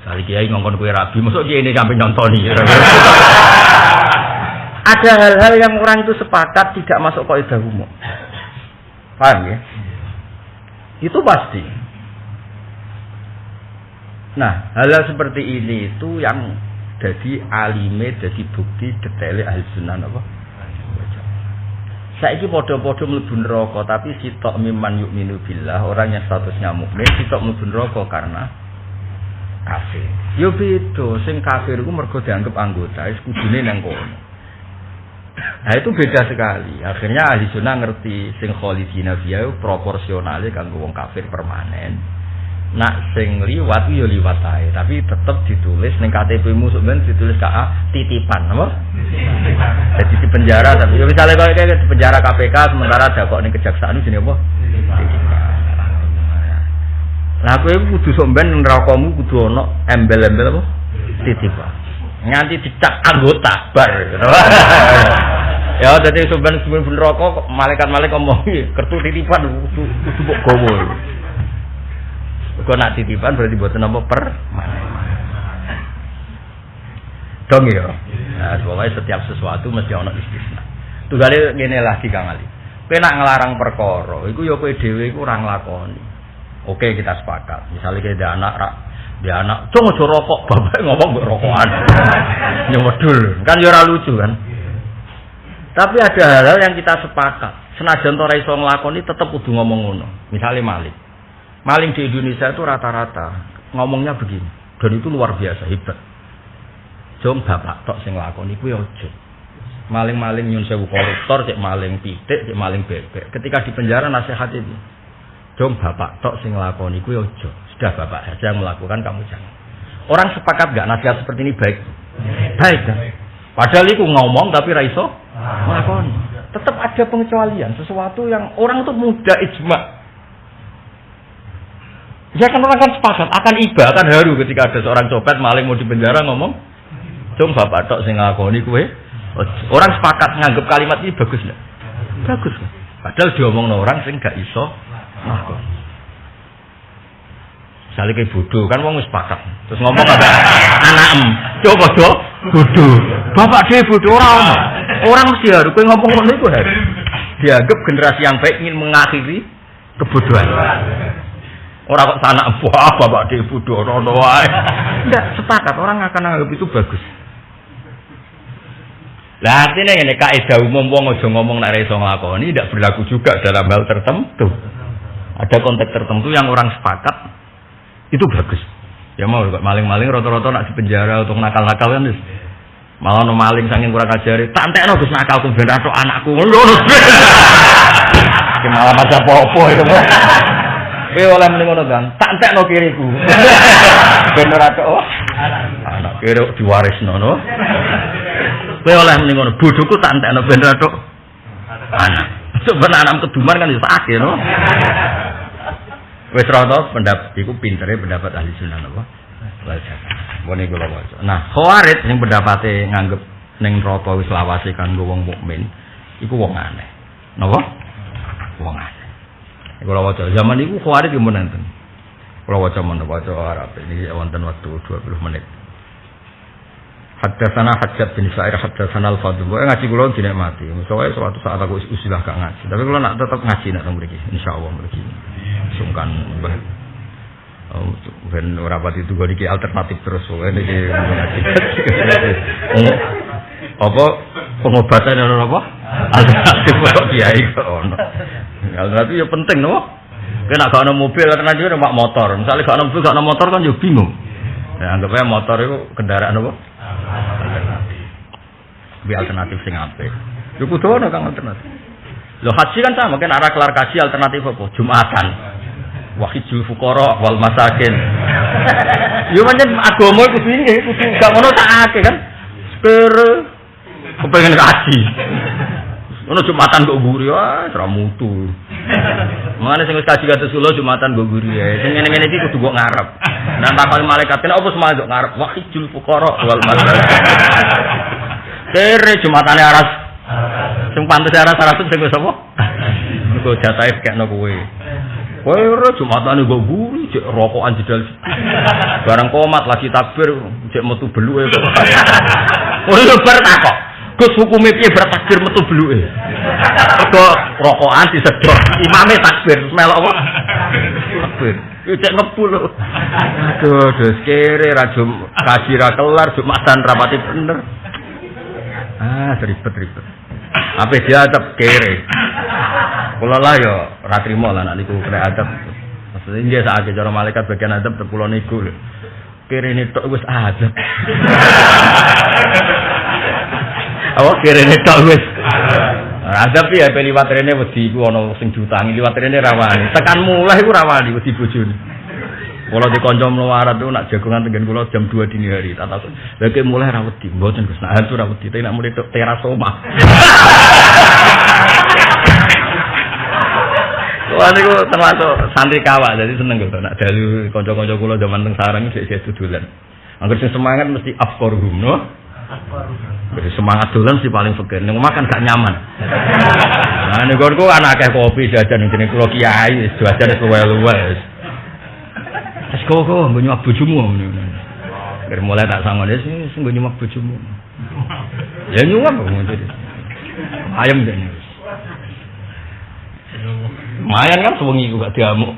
Sali kiai ngongkon kowe rabi, mosok kiai ini sampe nyontoni. Ada hal-hal yang orang itu sepakat tidak masuk kaidah umum. Paham ya? Itu pasti. Nah, hal-hal seperti ini itu yang jadi alime, jadi bukti detail Ahlussunnah apa? Saiki padha-padha mlebu neraka, tapi sitok miman yu'minu billah, orang yang statusnya mukmin sitok mlebu neraka karena kafir. Yo beda, sing kafir iku mergo dianggap anggota, wis kudune nang kono. Nah itu beda sekali. Akhirnya Ahlussunnah ngerti sing khalidina fiha proporsionale kanggo wong kafir permanen. Nak sing liwat yo liwat ae, tapi tetep ditulis ning KTP-mu sampeyan ditulis KA titipan, apa? Jadi di penjara tapi yo misale koyo di penjara KPK sementara dakok ning kejaksaan jenenge apa? Titipan. Lah kowe kudu sampeyan nerakamu kudu ana embel-embel apa? Titipan. Nganti dicak anggota bar. Ya dadi sampeyan sebelum neraka malaikat-malaikat ngomong kertu titipan kudu mbok gowo. Kok nak titipan berarti mboten napa dong ya. Nah, pokoknya setiap sesuatu mesti ana istisna. Tunggale ngene lagi Kang Ali. Kowe nak nglarang perkara, iku ya kowe dhewe iku ora nglakoni. Oke, kita sepakat. Misalnya kayak dia anak, "Cung aja rokok." Bapak ngomong mbok rokokan. Nyemedul. Kan ya ora lucu kan? Tapi ada hal-hal yang kita sepakat. Senajan ora iso nglakoni tetep kudu ngomong ngono. Misalnya maling. Maling di Indonesia itu rata-rata ngomongnya begini, dan itu luar biasa hebat. Jom bapak tok sing nglakoni kuwi aja. Maling-maling nyun sewu koruptor, cek maling pitik, cek maling bebek. Ketika di penjara nasihat ini, jom bapak tok sing nglakoni kuwi aja. Sudah bapak saja yang melakukan, kamu jangan. Orang sepakat enggak nasihat seperti ini baik? Baik kan? Padahal iku ngomong tapi ra iso nglakoni. Tetap ada pengecualian, sesuatu yang orang itu mudah ijma. Ya kan orang kan sepakat akan iba, akan haru ketika ada seorang copet maling mau di penjara ngomong Cung bapak tok sing ngakoni kowe. Orang sepakat nganggep kalimat ini bagus enggak? Bagus. Padahal diomongno orang sing gak iso ngakoni. Misalnya kayak bodoh kan wong wis sepakat. Terus ngomong apa? Anakem. Coba do bodoh. Bapak dhewe bodoh ora ono. Orang mesti harus kowe ngomong ngono iku harus. Dianggap generasi yang baik ingin mengakhiri kebodohan. Orang kok sana wah bapak dhewe bodoh ono wae. Enggak sepakat orang akan anggap itu bagus. Lah artinya ini kaidah umum wong aja ngomong nek ora iso nglakoni tidak berlaku juga dalam hal tertentu. Ada konteks tertentu yang orang sepakat itu bagus. Ya mau maling-maling rata-rata nak di penjara untuk nakal-nakal kan wis. Malah ono maling saking kurang ajare, tak entekno Gus nakal ku ben atok anakku. Ngono. Ki malah maca apa-apa itu. Kowe oleh muni ngono kan, tak entekno kiriku. Ben ora tok anak kiri diwarisno no. Kowe oleh muni ngono, bodohku tak entekno ben ora tok anak. Sebenarnya anak keduman kan iso akeh no. Wis rata pendapat iku pintere pendapat ahli sunnah apa? Wal jamaah. Mone kula waca. Nah, Khawarij sing pendapate nganggep ning neraka wis lawase kanggo wong mukmin, iku wong aneh. Napa? Wong aneh. Kula waca zaman iku Khawarij yo menenten. Kula waca Arab ini wonten waktu 20 menit. Haddatsana Hajjat bin Sa'ir haddatsana Al-Fadl. Ngaji kula dinikmati. Soale suatu saat aku usilah gak ngaji. Tapi kula nak tetep ngaji nak teng mriki insyaallah mriki. Sungkan ben ora pati itu kok iki alternatif terus ngene iki apa pengobatan ono apa alternatif kok kiai kok ono alternatif ya penting no kena gak ono mobil alternatif numpak motor misalnya gak ono mobil gak ono motor kan yo bingung ya anggap aja motor itu kendaraan apa alternatif bi alternatif sing apik yo kudu ono kang alternatif lho haji kan sama kan arah kelar kaji alternatif apa Jumatan wahidul fuqara wal masakin. Yo pancen agama iku kudu gak ngono tak akeh kan. Sepere kepengen kaji. Ono Jumatan kok guri wah ora mutu. Mangane sing wis kaji kados kula Jumatan kok guri ae. Sing ngene-ngene iki kudu kok ngarep. Nah takon malaikat kene opo semangat ngarep wahidul fuqara wal masakin. Sepere Jumatane aras. Sing pantes aras sing wis apa? Kok jatahe kekno kowe. Kowe ora Jumatane go guri cek rokokan jedal. Barang komat lagi takbir cek metu beluke kok. Ora bar takok. Gus hukume piye bar takbir metu beluke? Kok rokokan disedot. Imame takbir melok apa? Takbir. Iki cek ngepul. Aduh, dos kere ra kaji ra kelar Jumatan rapati bener. Ah, ribet-ribet. Apa dia tetap kere. Kula lah yo ora trimo lah nek niku kena adab. Maksudnya nggih sak cara malaikat bagian adab terpulo niku. Kirene tok wis adab. Awak kirene tok wis. Adab ya liwat rene wedi iku ana sing diutangi liwat rene rawani. Tekan mulai iku rawani wedi bojone. Kula di kanca mlawarat itu nak jagongan tenggen kula jam 2 dini hari. Tak takut. Lha ki mulai ra wedi. Mboten Gus, nak ora wedi, tapi nak mulai tok teras omah. Wah niku termasuk santri kawak, jadi seneng kok nak dalu kanca-kanca kula zaman teng sarang sik dodolan. Angger sing semangat mesti afqaruhum, no? Afqaruhum. Semangat dolan mesti paling fakir. Ning omah kan gak nyaman. Nah niku ana akeh kopi jajan ning jeneng kula kiai, jajan wis luwe-luwe. Wis kok nggo nyuwak bojomu ngono. Ger mulai tak sangon wis nggo nyuwak bojomu. Ya nyuwak kok ngono. Ayam dene. Lumayan kan sewengi ku gak diamuk.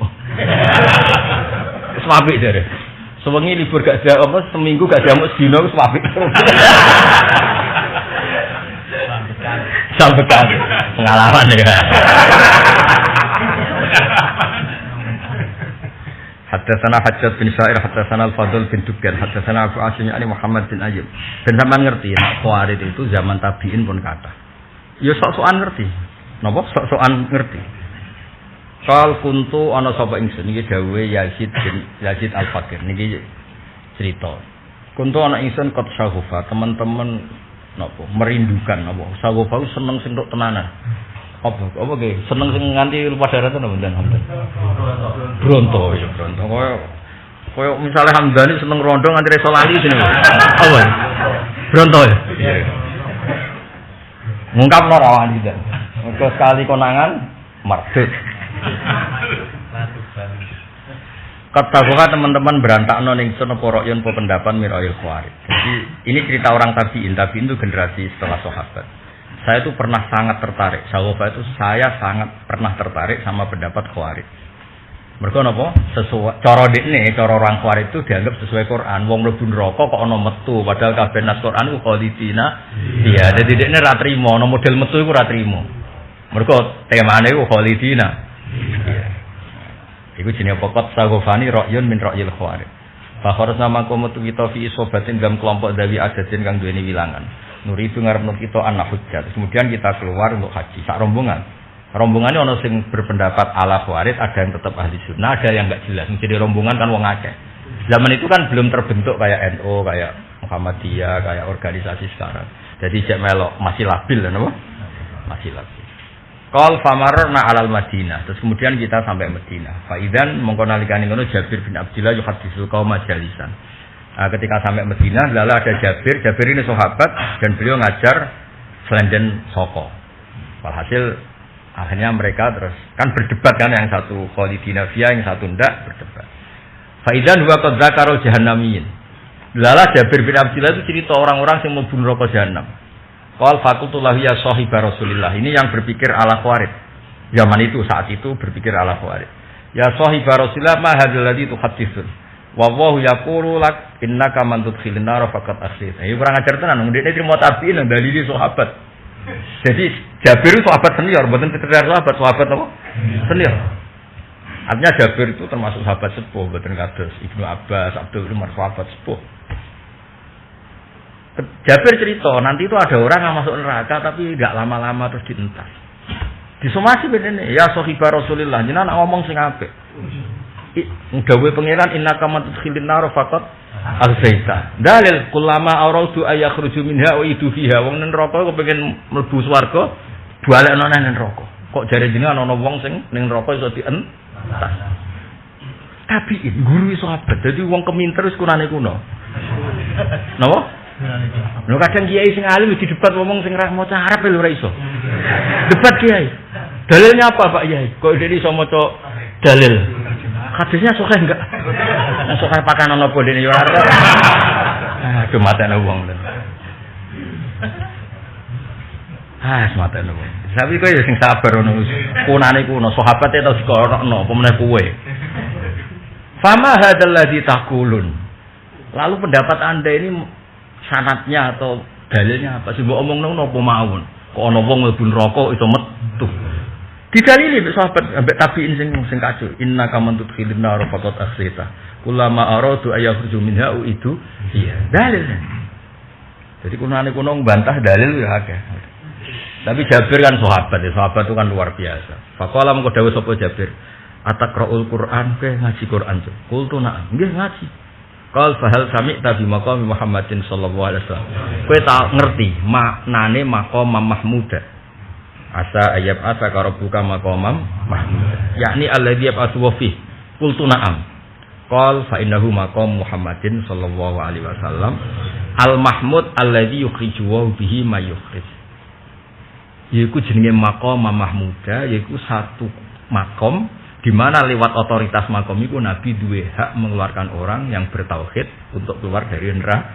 Wis apik jare. Sewengi libur gak apa seminggu gak diamuk sedina wis apik. Sampekan pengalaman ya. Haddatsana Hajjat bin Sa'ir haddatsana Al-Fadl bin Dukkan haddatsana Abu Asim Ali Muhammad bin Ayyub. Ben sampean ngerti nek Khawarij itu zaman tabi'in pun kathah. Ya sok-sokan ngerti. Napa sok-sokan ngerti? Kal kuntu ana sapa ingsun iki dawuhe Yazid Al-Faqir niki cerita. Kuntu ana ingsun kot sahufa teman-teman napa merindukan napa sahufa seneng sing tok tenanan. Apa nggih seneng sing nganti lupa daratan napa mboten? Bronto ya bronto. Koyo misale Hamdani seneng rondo nganti reso lali jenenge. Apa? Bronto ya. Ngungkap no rawan tidak. Mergo sekali konangan mardut. Katakanlah teman-teman berantakno ning sono porokyon po pendapat Mirayil Khawarij. Jadi ini cerita orang tabi'in itu generasi setelah sahabat. Saya itu pernah sangat tertarik. Saya sangat pernah tertarik sama pendapat Khawarij. Mergo napa? Sesuai cara dekne, cara orang Khawarij itu dianggap sesuai Quran. Wong mlebu neraka kok ana metu, padahal kabeh nas Quran ku khalidina. Iya, dadi dekne ra trimo, ana model metu iku ra trimo. Mergo temane ku khalidina. Iya. Iku jenenge pokok sagofani ra'yun min ra'yil Khawarij. Fa kharasna mangko metu kita fi isobatin dalam kelompok dawi adatin kang duweni wilangan. Nuri itu ngarepno kita anak hujjat. Kemudian kita keluar untuk haji sak rombongan. Rombongannya ono sing berpendapat ala Khawarij, ada yang tetap ahli sunnah, ada yang enggak jelas. Jadi rombongan kan wong akeh. Zaman itu kan belum terbentuk kayak NU, kayak Muhammadiyah, kayak organisasi sekarang. Jadi cek melok masih labil kan apa? Masih labil. Qal famarna alal Madinah. Terus kemudian kita sampai Madinah. Fa idzan mongko nalikane ngono Jabir bin Abdullah yuhaddisul qaum majalisan. Ketika sampai Madinah, lalu ada Jabir ini sahabat dan beliau ngajar selenden soko. Walhasil akhirnya mereka terus kan berdebat kan, yang satu khalidina fiha, yang satu ndak berdebat. Faidan huwa qad zakarul jahannamiyin. Lala Jabir bin Abdullah itu cerita orang-orang yang mau bunuh neraka jahanam. Qal faqultu lahu ya sahiba Rasulillah. Ini yang berpikir ala Khawarij. Zaman itu, saat itu berpikir ala Khawarij. Ya sahiba Rasulillah ma hadzal ladzi tuhadditsun. Wa wallahu yaqulu lak innaka man tudkhilin nar faqad akhsita. Ini kurang ajar tenan, ndekne trimo tabiin dalili sahabat. Jadi Jabir itu sahabat senior, bukan sekedar sahabat apa? Senior. Artinya Jabir itu termasuk sahabat sepuh, bukan kados Ibnu Abbas, Abdul Umar, sahabat sepuh. Jabir cerita, nanti itu ada orang yang masuk neraka tapi enggak lama-lama terus dientas. Disomasi bedene, ya sahiba Rasulillah, jenengan ngomong sing apik. Dawuhe pangeran innaka man tudkhilin nar faqat al-zaita. Dalil kullama aradu ayakhruju minha wa idu fiha. Wong nang neraka kepengin mlebu swarga, balekno nang neraka. Kok jare jenengan ana wong sing ning neraka iso dientas. Tapi guru iso abad. Dadi wong keminter wis kunane kuno. Napa? Lho kadang kiai sing alim di debat ngomong sing ra maca Arab lho ora iso. Debat kiai. Dalilnya apa Pak Yai? Kok dene iso maca dalil? Hadisnya sokeh enggak? Sokeh pakanan apa dene yo ora. Aduh matane wong. Matane wong. Tapi kowe yo sing sabar ngono. Kunane kuno sahabate tau dikorokno apa meneh kowe. Fama hadzal ladzi taqulun. Lalu pendapat Anda ini sanadnya atau dalilnya apa? Sing mbok omongno napa mawon? Kok ana wong mlebu neraka iso metu. Didalili sahabat ambek tabiin sing kacau. Innaka man tudkhilin nar faqad akhsita. Kullama aradu ayakhruju minha itu iya dalil. Jadi kunane kuno mbantah dalil ya akeh. Tapi Jabir kan sahabat itu kan luar biasa. Faqala mengko dawuh sapa Jabir, "Ataqra'ul Qur'an ke ngaji Qur'an?" Qultu na'am, nggih ngaji. Qal fahal sami'ta bi maqami Muhammadin sallallahu alaihi wasallam. Kowe tak ngerti maknane maqam Mahmuda. Asa ayat asa karabuka maqamam mahmud. Yakni alladzi yab'atsu wa fi. Qultu na'am. Qal fa innahu maqam Muhammadin sallallahu alaihi wasallam al-mahmud alladzi yukhriju bihi ma yukhrij. Yaiku jenenge maqam mahmuda, yaiku satu makom di mana lewat otoritas makom itu Nabi duwe hak mengeluarkan orang yang bertauhid untuk keluar dari neraka.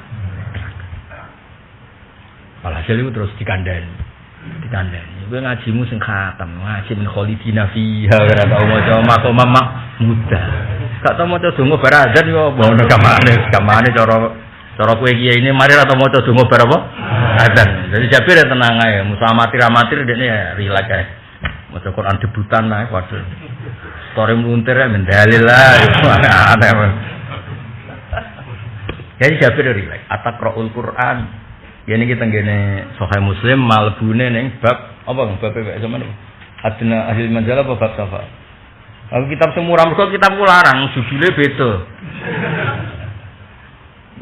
Walhasil itu terus dikandani. Kowe ngajimu sing khatam, ngaji min khalidina fiha ora tau maca makom mahmuda. Gak tau maca donga barazan yo bono gamane cara kowe kiai ini mari ora tau maca donga bar apa? Azan. Jadi Jabir ya tenang ae, musa amatir dekne ya rileks ae. Maca Quran debutan ae waduh. Story meluntir ya mendalil lah. Aneh. Jadi Jabir rileks, ataqra'ul Quran. Ya ini kita ngene Sahih Muslim malbune ning bab apa bab sampean adna ahli manjalah apa bab safa. Aku kitab semurah mergo kitab ku larang judule beda.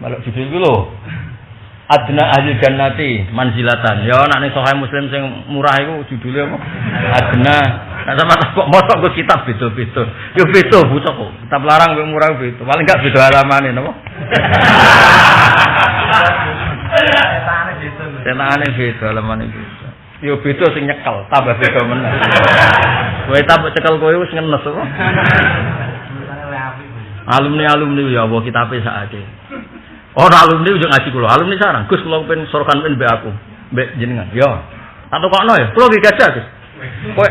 Malah judul ku lho. Adna ahli jannati manzilatan. Ya nek ning Sahih Muslim sing murah iku judule apa? Adna. Nek sampean kok mosok ku kitab beda-beda. Yo beda butuh kok. Kitab larang kok murah beda. Paling enggak beda halamane napa? Senane beda lemane beda. Yo beda sing nyekel, tambah beda meneh. Kowe tambah cekel kowe wis ngenes apa? Alumni ya Allah kitabe sakake. Ora alumni ujung ngaji kula. Alumni sarang Gus kula pengen sorokan mbek aku. Mbek jenengan. Yo. Tak tokokno ya. Kula iki gajah Gus. Kowe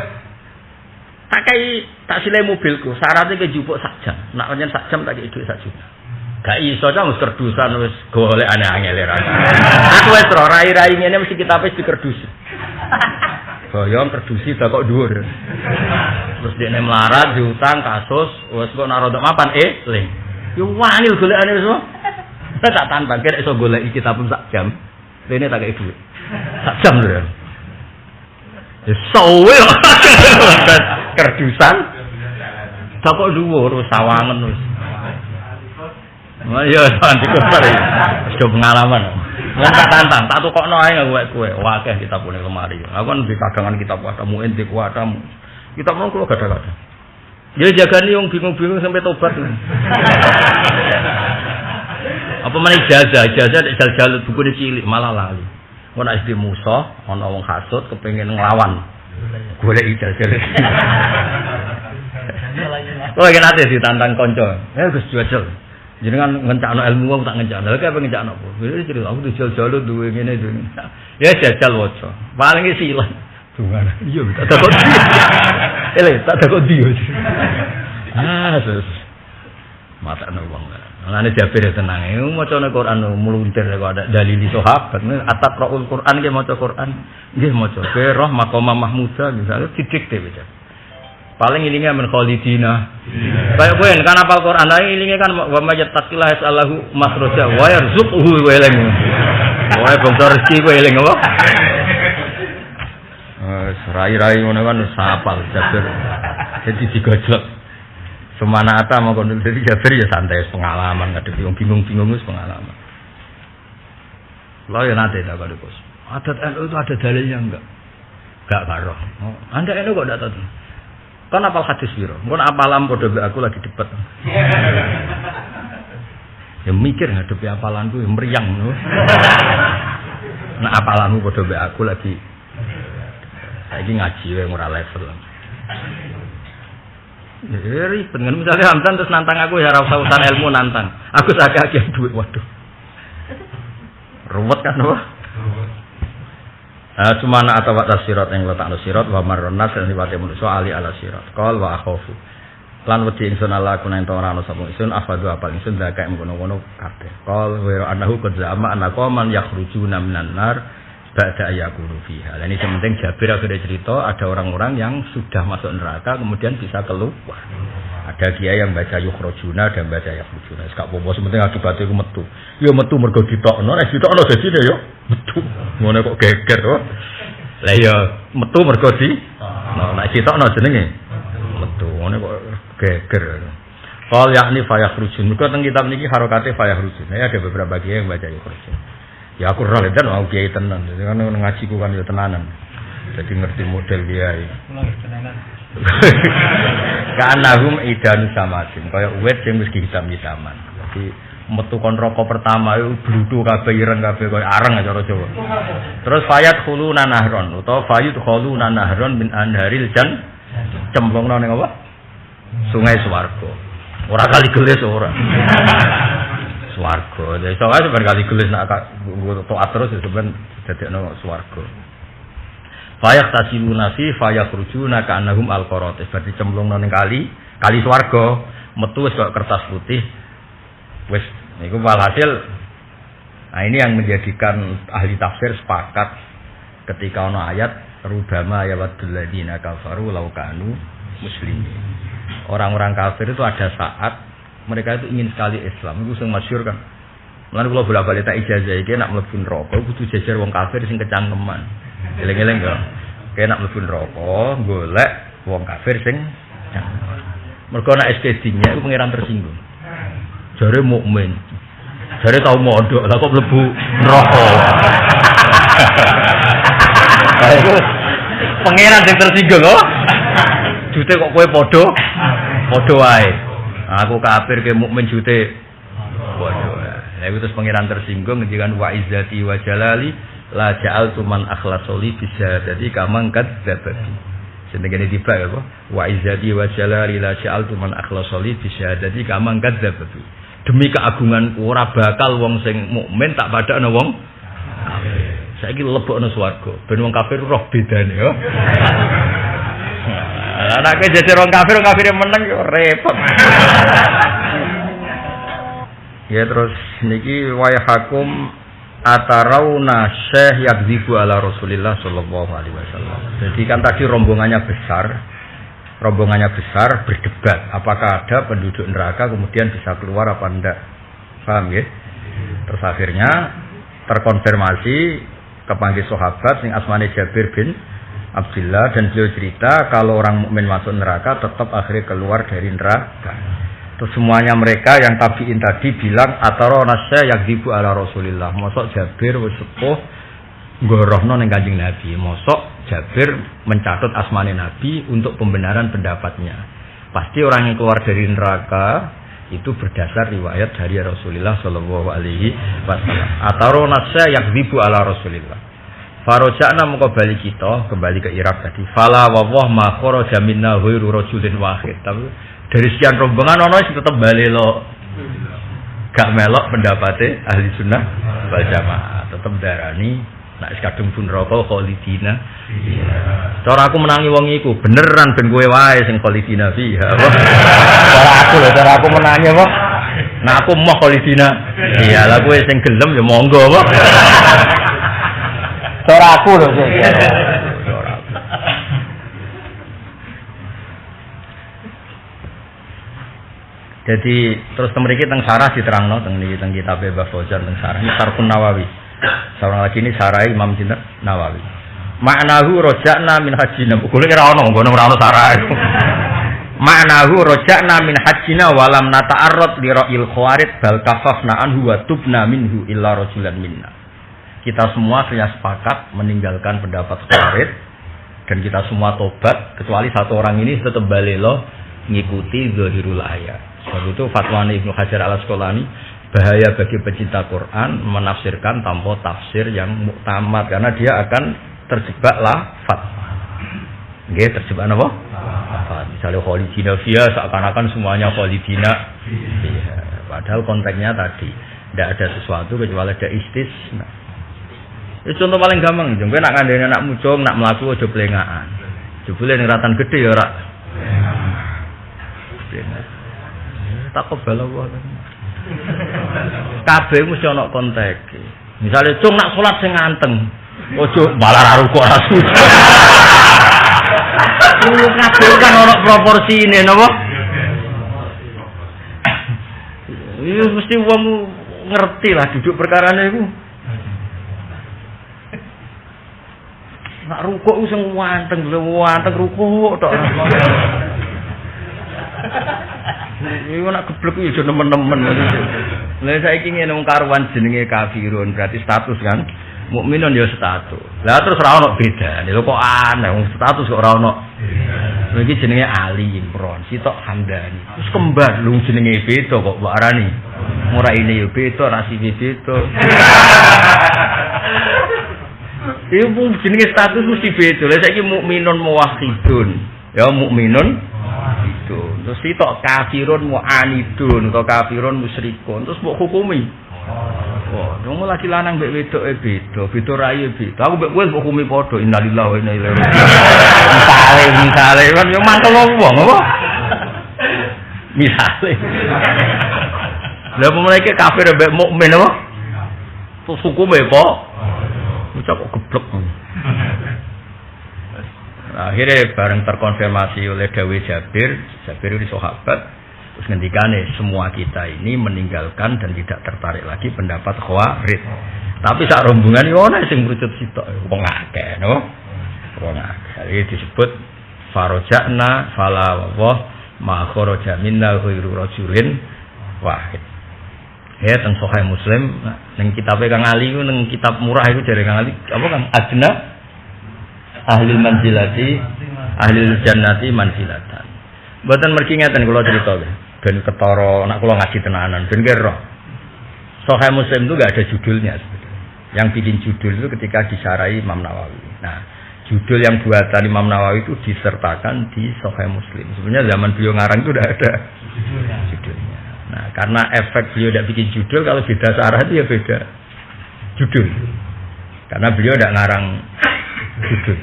tak silih mobilku, syaratnya ke jupuk sak jam. Nak pancen sak jam tak kei dhuwit sak juta. Gak iso ta wis kerdusan wis golek aneh-aneh lera. Aku wis ro rai-rai ngene mesti kitabe dikerdusi. Boyong kerdusi dak kok dhuwur. Terus dekne melarat diutang kasus wis kok nak rodok mapan leng. Yo wani golekane wis. Tak tantang kira iso goleki kitab sak jam. Rene tak kei dhuwit. Sak jam lho. Ya sowe kerdusan tak kok dhuwur sawangen wis. Oh iya nanti kotor ya. Wis pengalaman. Lan tak tantang, tak tukokno ae kowe. Wakeh kitab punya lemari. Aku kan di kagangan kitab watamu ente kuatamu. Kitab mau kula gada-gada. Ya jagani wong bingung-bingung sampai tobat. Apa meneh ijazah jal-jal buku cilik malah lali. Ana SD Musa, ana wong hasud kepengin nglawan. Golek ijazah. Kowe iki nate ditantang kanca. Gus jual. Jenengan ngencakno ilmu wong tak ngencakno. Lha kaya ngencakno apa? Wis cerita aku dijal-jalo duwe ngene duwe. Ya jajal waca. Paling silang. Dungan. Iya tak takut. Tak takut dia. Sus. Matakno wong. Ngene Jabir tenang. Macane Quran muluntir kok ada dalil sahabat. Ataqraul Quran ki maca Quran. Nggih maca. Ke roh maqamah mahmuda misalnya sidik dhewe. Paling ilingnya men khalidina. Kayak kowe kan hafal Quran ae ilinge kan wa mayattaqillah yasallahu makhraja wa yarzuquhu wa eling. Wae bangsa rezeki kowe eling apa? Rai-rai ngono kan sapal Jabir. Jadi digojlok. Semana ata mau kon dadi Jabir ya santai pengalaman ngadepi wong bingung-bingung wis pengalaman. Lah ya nate tak kali Gus. Adat NU itu ada dalilnya enggak? Enggak karo. Anda NU kok ndak tahu? Kan apal hadis piro? Mun apalan padha mbek aku lagi debat. Ya mikir ngadepi apalanku ya meriang ngono. Nek apalanmu padha mbek aku lagi saiki ngaji wae ora level. Ya ribet kan misalnya Hamdan terus nantang aku ya ora usah ilmu nantang. Aku sakake duit waduh. Ruwet kan apa? Cumana atau watas sirat yang letakno sirat wa marronas dan sifate manusa ali ala sirat. Qal wa akhafu. Lan wedi ingsun ala kuna ento ora ana sapa ingsun afadu apal ingsun dakake ngono-ngono kabeh. Qal wa annahu qad zama annaka man yakhrujuna minan nar ba'da yakunu fiha. Lah ini penting Jabir akhirnya cerita ada orang-orang yang sudah masuk neraka kemudian bisa keluar. Ada kiai yang baca yukhrujuna dan baca yakhrujuna. Wis gak apa-apa penting akibate ku metu. Ya metu mergo ditokno, nek ditokno dadine ya metu. Ngono kok geger to. Lah ya metu mergo di nek ditokno jenenge metu. Ngono kok geger. Qal yakni fayakhrujun. Mergo teng kitab niki harokate fayakhrujun. Ada beberapa kiai yang baca yukhrujun. Ya aku ora leten mau kiai tenan. Jadi kan ngajiku kan ya tenanan. Jadi ngerti model kiai. Kanahum idanu samasin kaya uwit sing wis hitam-hitaman. Jadi metu kon rokok pertama iku bludhu kabeh ireng kabeh kaya areng cara Jawa. Terus fayat khuluna nahron utawa fayut khuluna nahron min anharil jan cemplungno ning apa? Sungai swarga. Ora kali gelis ora. Swarga. Jadi soalnya sebenarnya kali gelis nak taat terus sebenarnya dadekno swarga. Fayak tasiluna fi fayakrujuna ka'annahum al-qaratis. Berarti cemplungno ning kali swarga, metu wis kok kertas putih. Wis niku walhasil. Nah ini yang menjadikan ahli tafsir sepakat ketika ana ayat rubama yawaddul ladina kafaru law kanu muslimin. Orang-orang kafir itu ada saat mereka itu ingin sekali Islam. Itu sing masyhur kan. Mulane kula bola-bali tak ijazah iki nek mlebu neraka kudu jejer wong kafir sing kecangkeman. Eleng-eleng kok. Kena mlebu neraka golek wong kafir sing mergo nek STD-nya iku pangeran tersinggung. Jare mukmin. Jare tau mondok, lah kok mlebu neraka. Lah iku pangeran sing tersinggung kok. Jute kok kowe padha wae. Aku kafir ke mukmin jute padha wae. Lha terus pangeran tersinggung ngendikan wa izzati wa jalali la ja'altu man akhlasoli bisa jadi kamang kadzdzabati. Senengane tiba ya apa? Wa izzati wa jalali la ja'altu man akhlasoli bisa jadi kamang kadzdzabati. Demi keagunganku ora bakal wong sing mukmin tak padakno wong kafir. Saiki lebokno swarga. Ben wong kafir roh bedane ya. Anake dadi wong kafir meneng yo repot. Ya terus niki wayhakum atarauna syekh yakdzibu ala Rasulillah sallallahu alaihi wasallam. Jadi kan tadi rombongannya besar berdebat apakah ada penduduk neraka kemudian bisa keluar apa enggak. Paham ya? Terus akhirnya terkonfirmasi kepanggil sahabat sing asmane Jabir bin Abdullah dan beliau cerita kalau orang mukmin masuk neraka tetap akhirnya keluar dari neraka. Terus semuanya mereka yang tabiin tadi bilang atarona syekh yakdzibu ala Rasulillah. Mosok Jabir wis sepuh ngorohno ning Kanjeng Nabi. Mosok Jabir mencatut asmane Nabi untuk pembenaran pendapatnya. Pasti orang yang keluar dari neraka itu berdasar riwayat dari Rasulullah sallallahu alaihi wasallam. Atarona syekh yakdzibu ala Rasulillah. Faroja'na mengko bali kita kembali ke Irak tadi. Fala wallah ma kharaja minna ghairu rajulin wahid. Tapi dari sekian rombongan ono sing tetep balelo. Gak melok pendapate ahli sunnah wal jamaah. Tetep darani nek kadung pun neraka khalidina. Cara aku menangi wong iku beneran ben kowe wae sing khalidina fiha. Cara aku menangi apa? Nah aku mau khalidina. Iya lah kowe sing gelem ya monggo apa. Cara aku lho. Jadi terus mriki teng sarah diterangno teng niki teng kitab Mbah Fauzan teng sarah ini Sarhun Nawawi. Sarah lagi ini sarah Imam Sinten Nawawi. Ma'nahu roja'na min hajjina. Kuwi ora ono ngono ora ono sarah. Ma'nahu roja'na min hajjina wa lam nata'arrad li ra'il khawarid bal kafafna anhu wa tubna minhu illa rajulan minna. Kita semua sudah sepakat meninggalkan pendapat khawarid dan kita semua tobat kecuali satu orang ini tetap balelo ngikuti zahirul ayat. Sebab itu fatwa Ibnu Hajar al-Asqalani bahaya bagi pecinta Quran menafsirkan tanpa tafsir yang muktamad karena dia akan terjebak lafaz. Nggih, terjebak apa? Lafaz. Misalnya khalidina fiha seakan-akan semuanya khalidina. Iya, padahal konteksnya tadi tidak ada sesuatu kecuali ada istisna. Itu contoh paling gampang, jengke nak kandhane anak mucung, nak mlaku aja plengaan. Jebule ning ratan gedhe ya ora. Takobal Allah. Kabeh mesti ana konteks. Misale cung nak salat sing nganteng, ojo malah ruku ora sujud. Kabeh kan ana proporsine napa? Iya mesti wong ngerti lah duduk perkarane iku. Nak ruku sing wanteng ruku tok. Iku nak geblek yo nemen-nemen. Lah saiki ngene wong karuan jenenge kafirun berarti status kan. Mukminun yo status. Lah terus ora ono bedane. Lho kok aneh wong status kok ora ono. Lha iki jenenge Ali Imron, sitok Hamdani. Terus kembar lu jenenge beda kok mbok arani. Ora ini yo beda, rasibe beda. Iku jenenge status mesti beda. Lah saiki mukminun muwahhidun. Ya mukminun itu. Terus sitok kafirun mu'anidun atau kafirun musyrikun. Terus mbok hukumi. Wah, dong lagi lanang mbek wedoke beda raye beda. Aku mbek kowe mbok hukumi padha innalillahi wa inna ilaihi raji'un. Misale kan yo mantel wong apa? Misale. Lah mereka kafir mbek mukmin apa? Terus hukume kok. Ucap kok geblek. Akhirnya bareng terkonfirmasi oleh Dawe Jabir ini sahabat terus ngendikane semua kita ini meninggalkan dan tidak tertarik lagi pendapat Khawarij. Tapi sak rombongan iki ana sing mrucut sitok wong akeh no. Wong akeh. Iki disebut faroja'na fala wa ma kharaja minna ghairu rajulin wahid. Ya teng Sahih Muslim ning kitabe Kang Ali ku ning kitab murah iku jare Kang Ali apa Kang Adna ahli manzilati ahli jannati manzilatan. Mboten mergi ngeten kula crita ben ketara nek kula ngaji tenanan ben kira Sahih Muslim itu enggak ada judulnya sebetulnya. Yang bikin judul itu ketika disarai Imam Nawawi. Nah, judul yang buatan Imam Nawawi itu disertakan di Sahih Muslim. Sebenarnya zaman beliau ngarang itu udah ada judulnya. Nah, karena efek beliau tidak bikin judul, kalau beda sarah itu ya beda judul. Karena beliau tidak ngarang judul.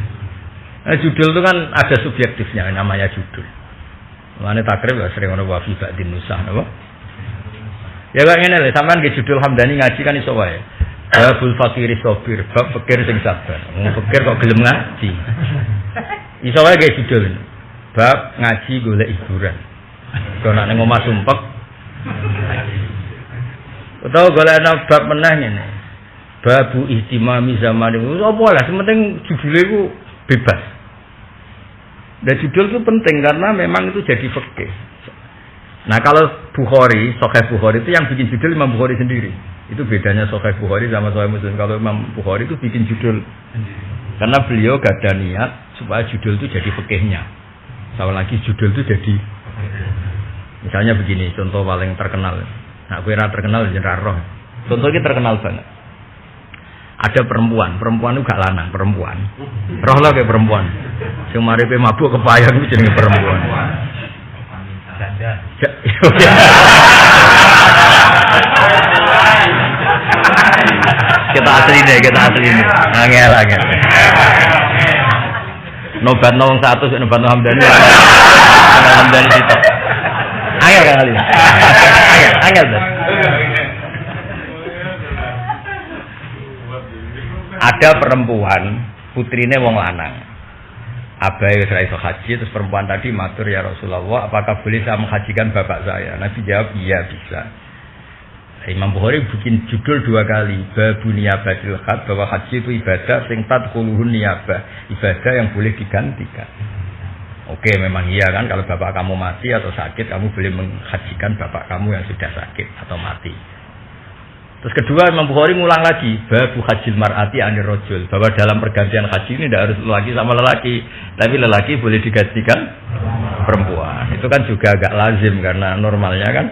Nah, judul itu kan ada subjektifnya, namanya judul. Makanya takrib sering orang wafi ba'din nusah, apa? Ya kayak gini lah, sampean ke judul Hamdani ngaji kan iso wae. Babul fakiri sobir, bab fakir sing sabar. Fakir kok gelem ngaji. Iso wae kayak judul. Bab ngaji golek hiburan. Kok nek ning omah sumpek. Utawa golek bab meneh ngene. Babu ihtimami zaman itu apa lah, sementing judulnya itu bebas. Dan judul itu penting karena memang itu jadi fikih. Nah kalau Bukhari, Sahih Bukhari itu yang bikin judul Imam Bukhari sendiri. Itu bedanya Sahih Bukhari sama Sahih Muslim. Kalau Imam Bukhari itu bikin judul karena beliau gak ada niat supaya judul itu jadi fikihnya. Sama lagi judul itu jadi, misalnya begini, contoh paling terkenal. Nah, gue terkenal jenderal roh. Contoh ini terkenal banget. Ada perempuan itu gak lanang, perempuan. Roh lah kayak perempuan. Sing maripe mabuk kepayang itu jenenge perempuan. Kita asli nih. Angel. Nobat nong 100 nobat no Hamdani. Hamdani sitok. Angel kan kali. Angel. Ada perempuan, putrine wong lanang. Abai wis ra iso haji, terus perempuan tadi matur, ya Rasulullah, apakah boleh saya menghajikan bapak saya? Nabi jawab, iya bisa. Imam Bukhari bikin judul 2 kali, babu niyabatil hajj, bahwa haji itu ibadah sing tadkhuluhun niyabah, ibadah yang boleh digantikan. Oke, memang iya kan, kalau bapak kamu mati atau sakit, kamu boleh menghajikan bapak kamu yang sudah sakit atau mati. Terus kedua, Imam Bukhari ngulang lagi, babu hajjil mar'ati anir rajul, bahwa dalam pergantian haji ini tidak harus lelaki sama lelaki, tapi lelaki boleh digantikan perempuan. Itu kan juga agak lazim karena normalnya kan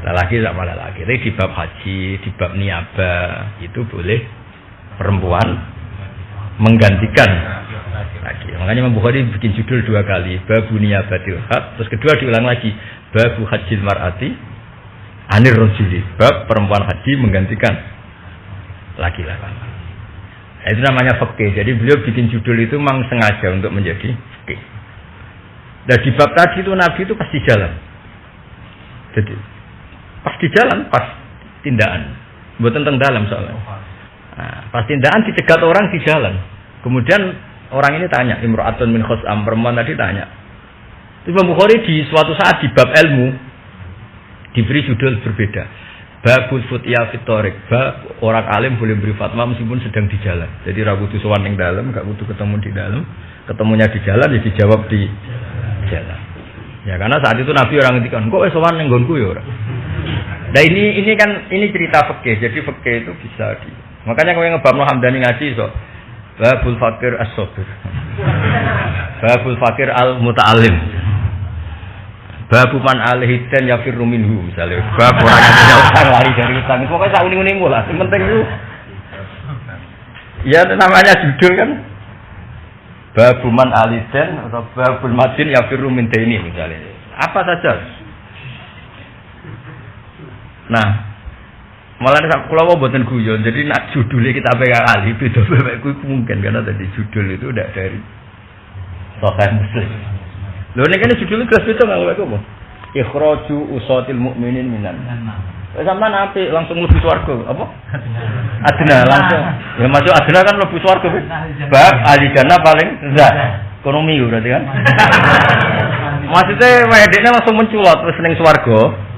lelaki sama lelaki. Tapi di bab haji, di bab niyabah itu boleh perempuan menggantikan lagi. Makanya Imam Bukhari bikin judul 2 kali, babu niyabatil hajj, terus kedua diulang lagi, babu hajjil mar'ati anir rajuli, bab perempuan haji menggantikan laki-laki. Nah, itu namanya fikih. Jadi beliau bikin judul itu memang sengaja untuk menjadi fikih. Dan di bab tadi itu Nabi itu pasti jalan. Jadi pas di jalan, pas tindakan. Buat tentang dalam soalnya. Nah, pas tindakan dicegat orang di jalan. Kemudian orang ini tanya, Imra'atun min khus'am, perempuan tadi tanya. Imam Bukhari di suatu saat di bab ilmu diberi judul berbeda. Babul futya fitorik, bab orang alim boleh beri fatwa meskipun sedang di jalan. Jadi ra kudu sowan ning dalem, gak kudu ketemu di dalam. Ketemunya di jalan ya dijawab di jalan. Ya karena saat itu Nabi orang ngendikan, kok wis sowan ning nggonku ya ora. Nah ini kan cerita fikih. Jadi fikih itu bisa di. Makanya kowe ngebabno Hamdani ngaji iso. Babul fakir as-sabir. Babul fakir al-muta'allim. Babu man alaihi dan yafirru minhu misalnya. Bab orang yang punya utang lari dari utang. Pokoknya sak uning-uning lah. Yang penting itu ya namanya judul kan. Babu man alaihi dan atau babul madin yafirru min daini misalnya. Apa saja. Nah, malah kula mboten guyon. Jadi nak judulnya kita pegang ali beda-beda mungkin karena tadi judul itu udah dari Sahih Muslim. Lho nek kene judulnya kelas beda enggak apa? Ikhraju usatil mukminin minan. Sampeyan apik langsung mlebu swarga, apa? Adna langsung. Ya masuk adna kan mlebu swarga. Bab ahli jannah paling rendah. Ekonomi berarti kan. Maksudnya wedekne langsung menculot terus ning swarga.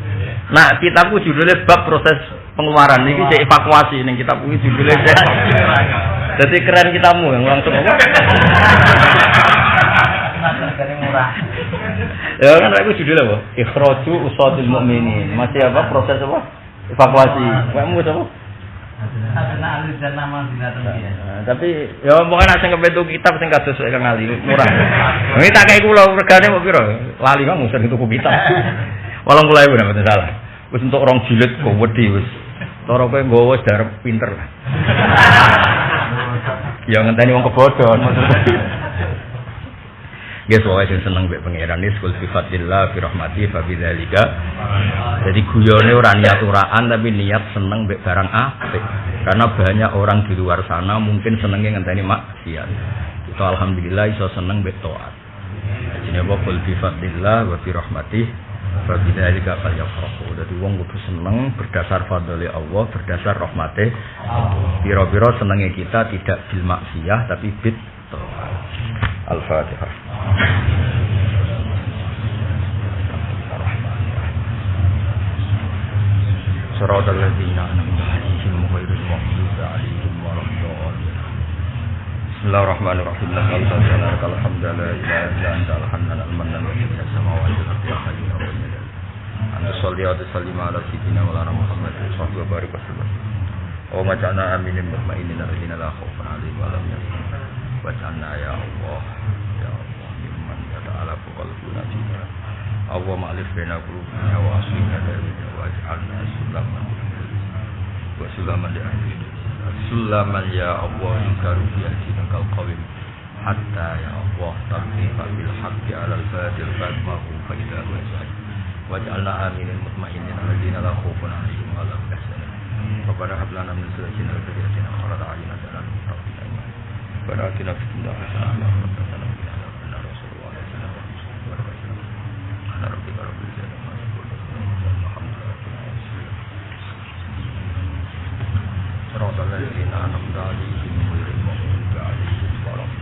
Nah, kitabku judulnya bab proses pengeluaran iki cek evakuasi ning kitabku judulnya. Jadi keren kitamu yang langsung apa? Ya kan aku judulnya apa? Ikhraju usadil mukminin. Masih apa proses apa? Evakuasi. Kamu apa? Tapi ya pokoknya sing kepetu kitab sing kados Kang Ali murah. Ini tak kei kula regane kok piro? Lali Kang usah tuku kitab. 80.000 nek mboten salah. Wis entuk 2 jilid kok wedi wis. Cara kowe nggawa darep pinter lah. Ya ngenteni wong kebodhon maksudnya. Guys, wae sing seneng mbek pangeran iki kul bi fadlillah fi rahmati fa bidzalika. Jadi guyone ora niat uraan tapi niat seneng mbek barang apik. Karena banyak orang di luar sana mungkin senenge ngenteni maksiat. Itu alhamdulillah iso seneng mbek taat. Jenenge wa kul bi fadlillah wa fi rahmati fa bidzalika falyafrahu. Dadi wong kudu seneng berdasar fadhole Allah, berdasar rahmate. Pira-pira senenge kita tidak bil maksiyah tapi bit taat. Al-Fatihah. Siratal ladzina an'amta 'alaihim ghairil maghdubi 'alaihim waladdallin. Bismillahirrahmanirrahim. Alhamdulillah la ilaha illa anta al-hannan al-mannan wa fis samawati wal ardi hayyun wa qayyum. Anta sholli wa sallim ala sayyidina wa ala Muhammadin sallallahu alaihi wasallam. Wa maj'alna aminin mutmainin alladziina la khaufun 'alaihim wa la hum yahzanun. Waj'alna ya Allah mimman yata'alafu qalbuna fiha. Allah ma'alif baina qulubina wa aslina dalina waj'alna sulaman li ahli sulaman ya Allah yukaru fi ahdikal qawim hatta ya Allah tarfiqa bil haqqi 'alal fadil fadmahu fa idza waja'al waj'alna aminin mutmainin alladziina la khaufun 'alaihim wa la hum yahzanun. Rabbana hab lana min azwajina wa dhurriyyatina qurrata a'yunin waj'alna lil muttaqina imama. Rabbana atina fid dunya hasanatan wa qina adzaban nar. Rasulullah sallallahu alaihi wasallam. Rabbika rabbil izzati amma yasifun. Siratal ladzina an'amta 'alaihim ghairil maghdubi 'alaihim waladdallin.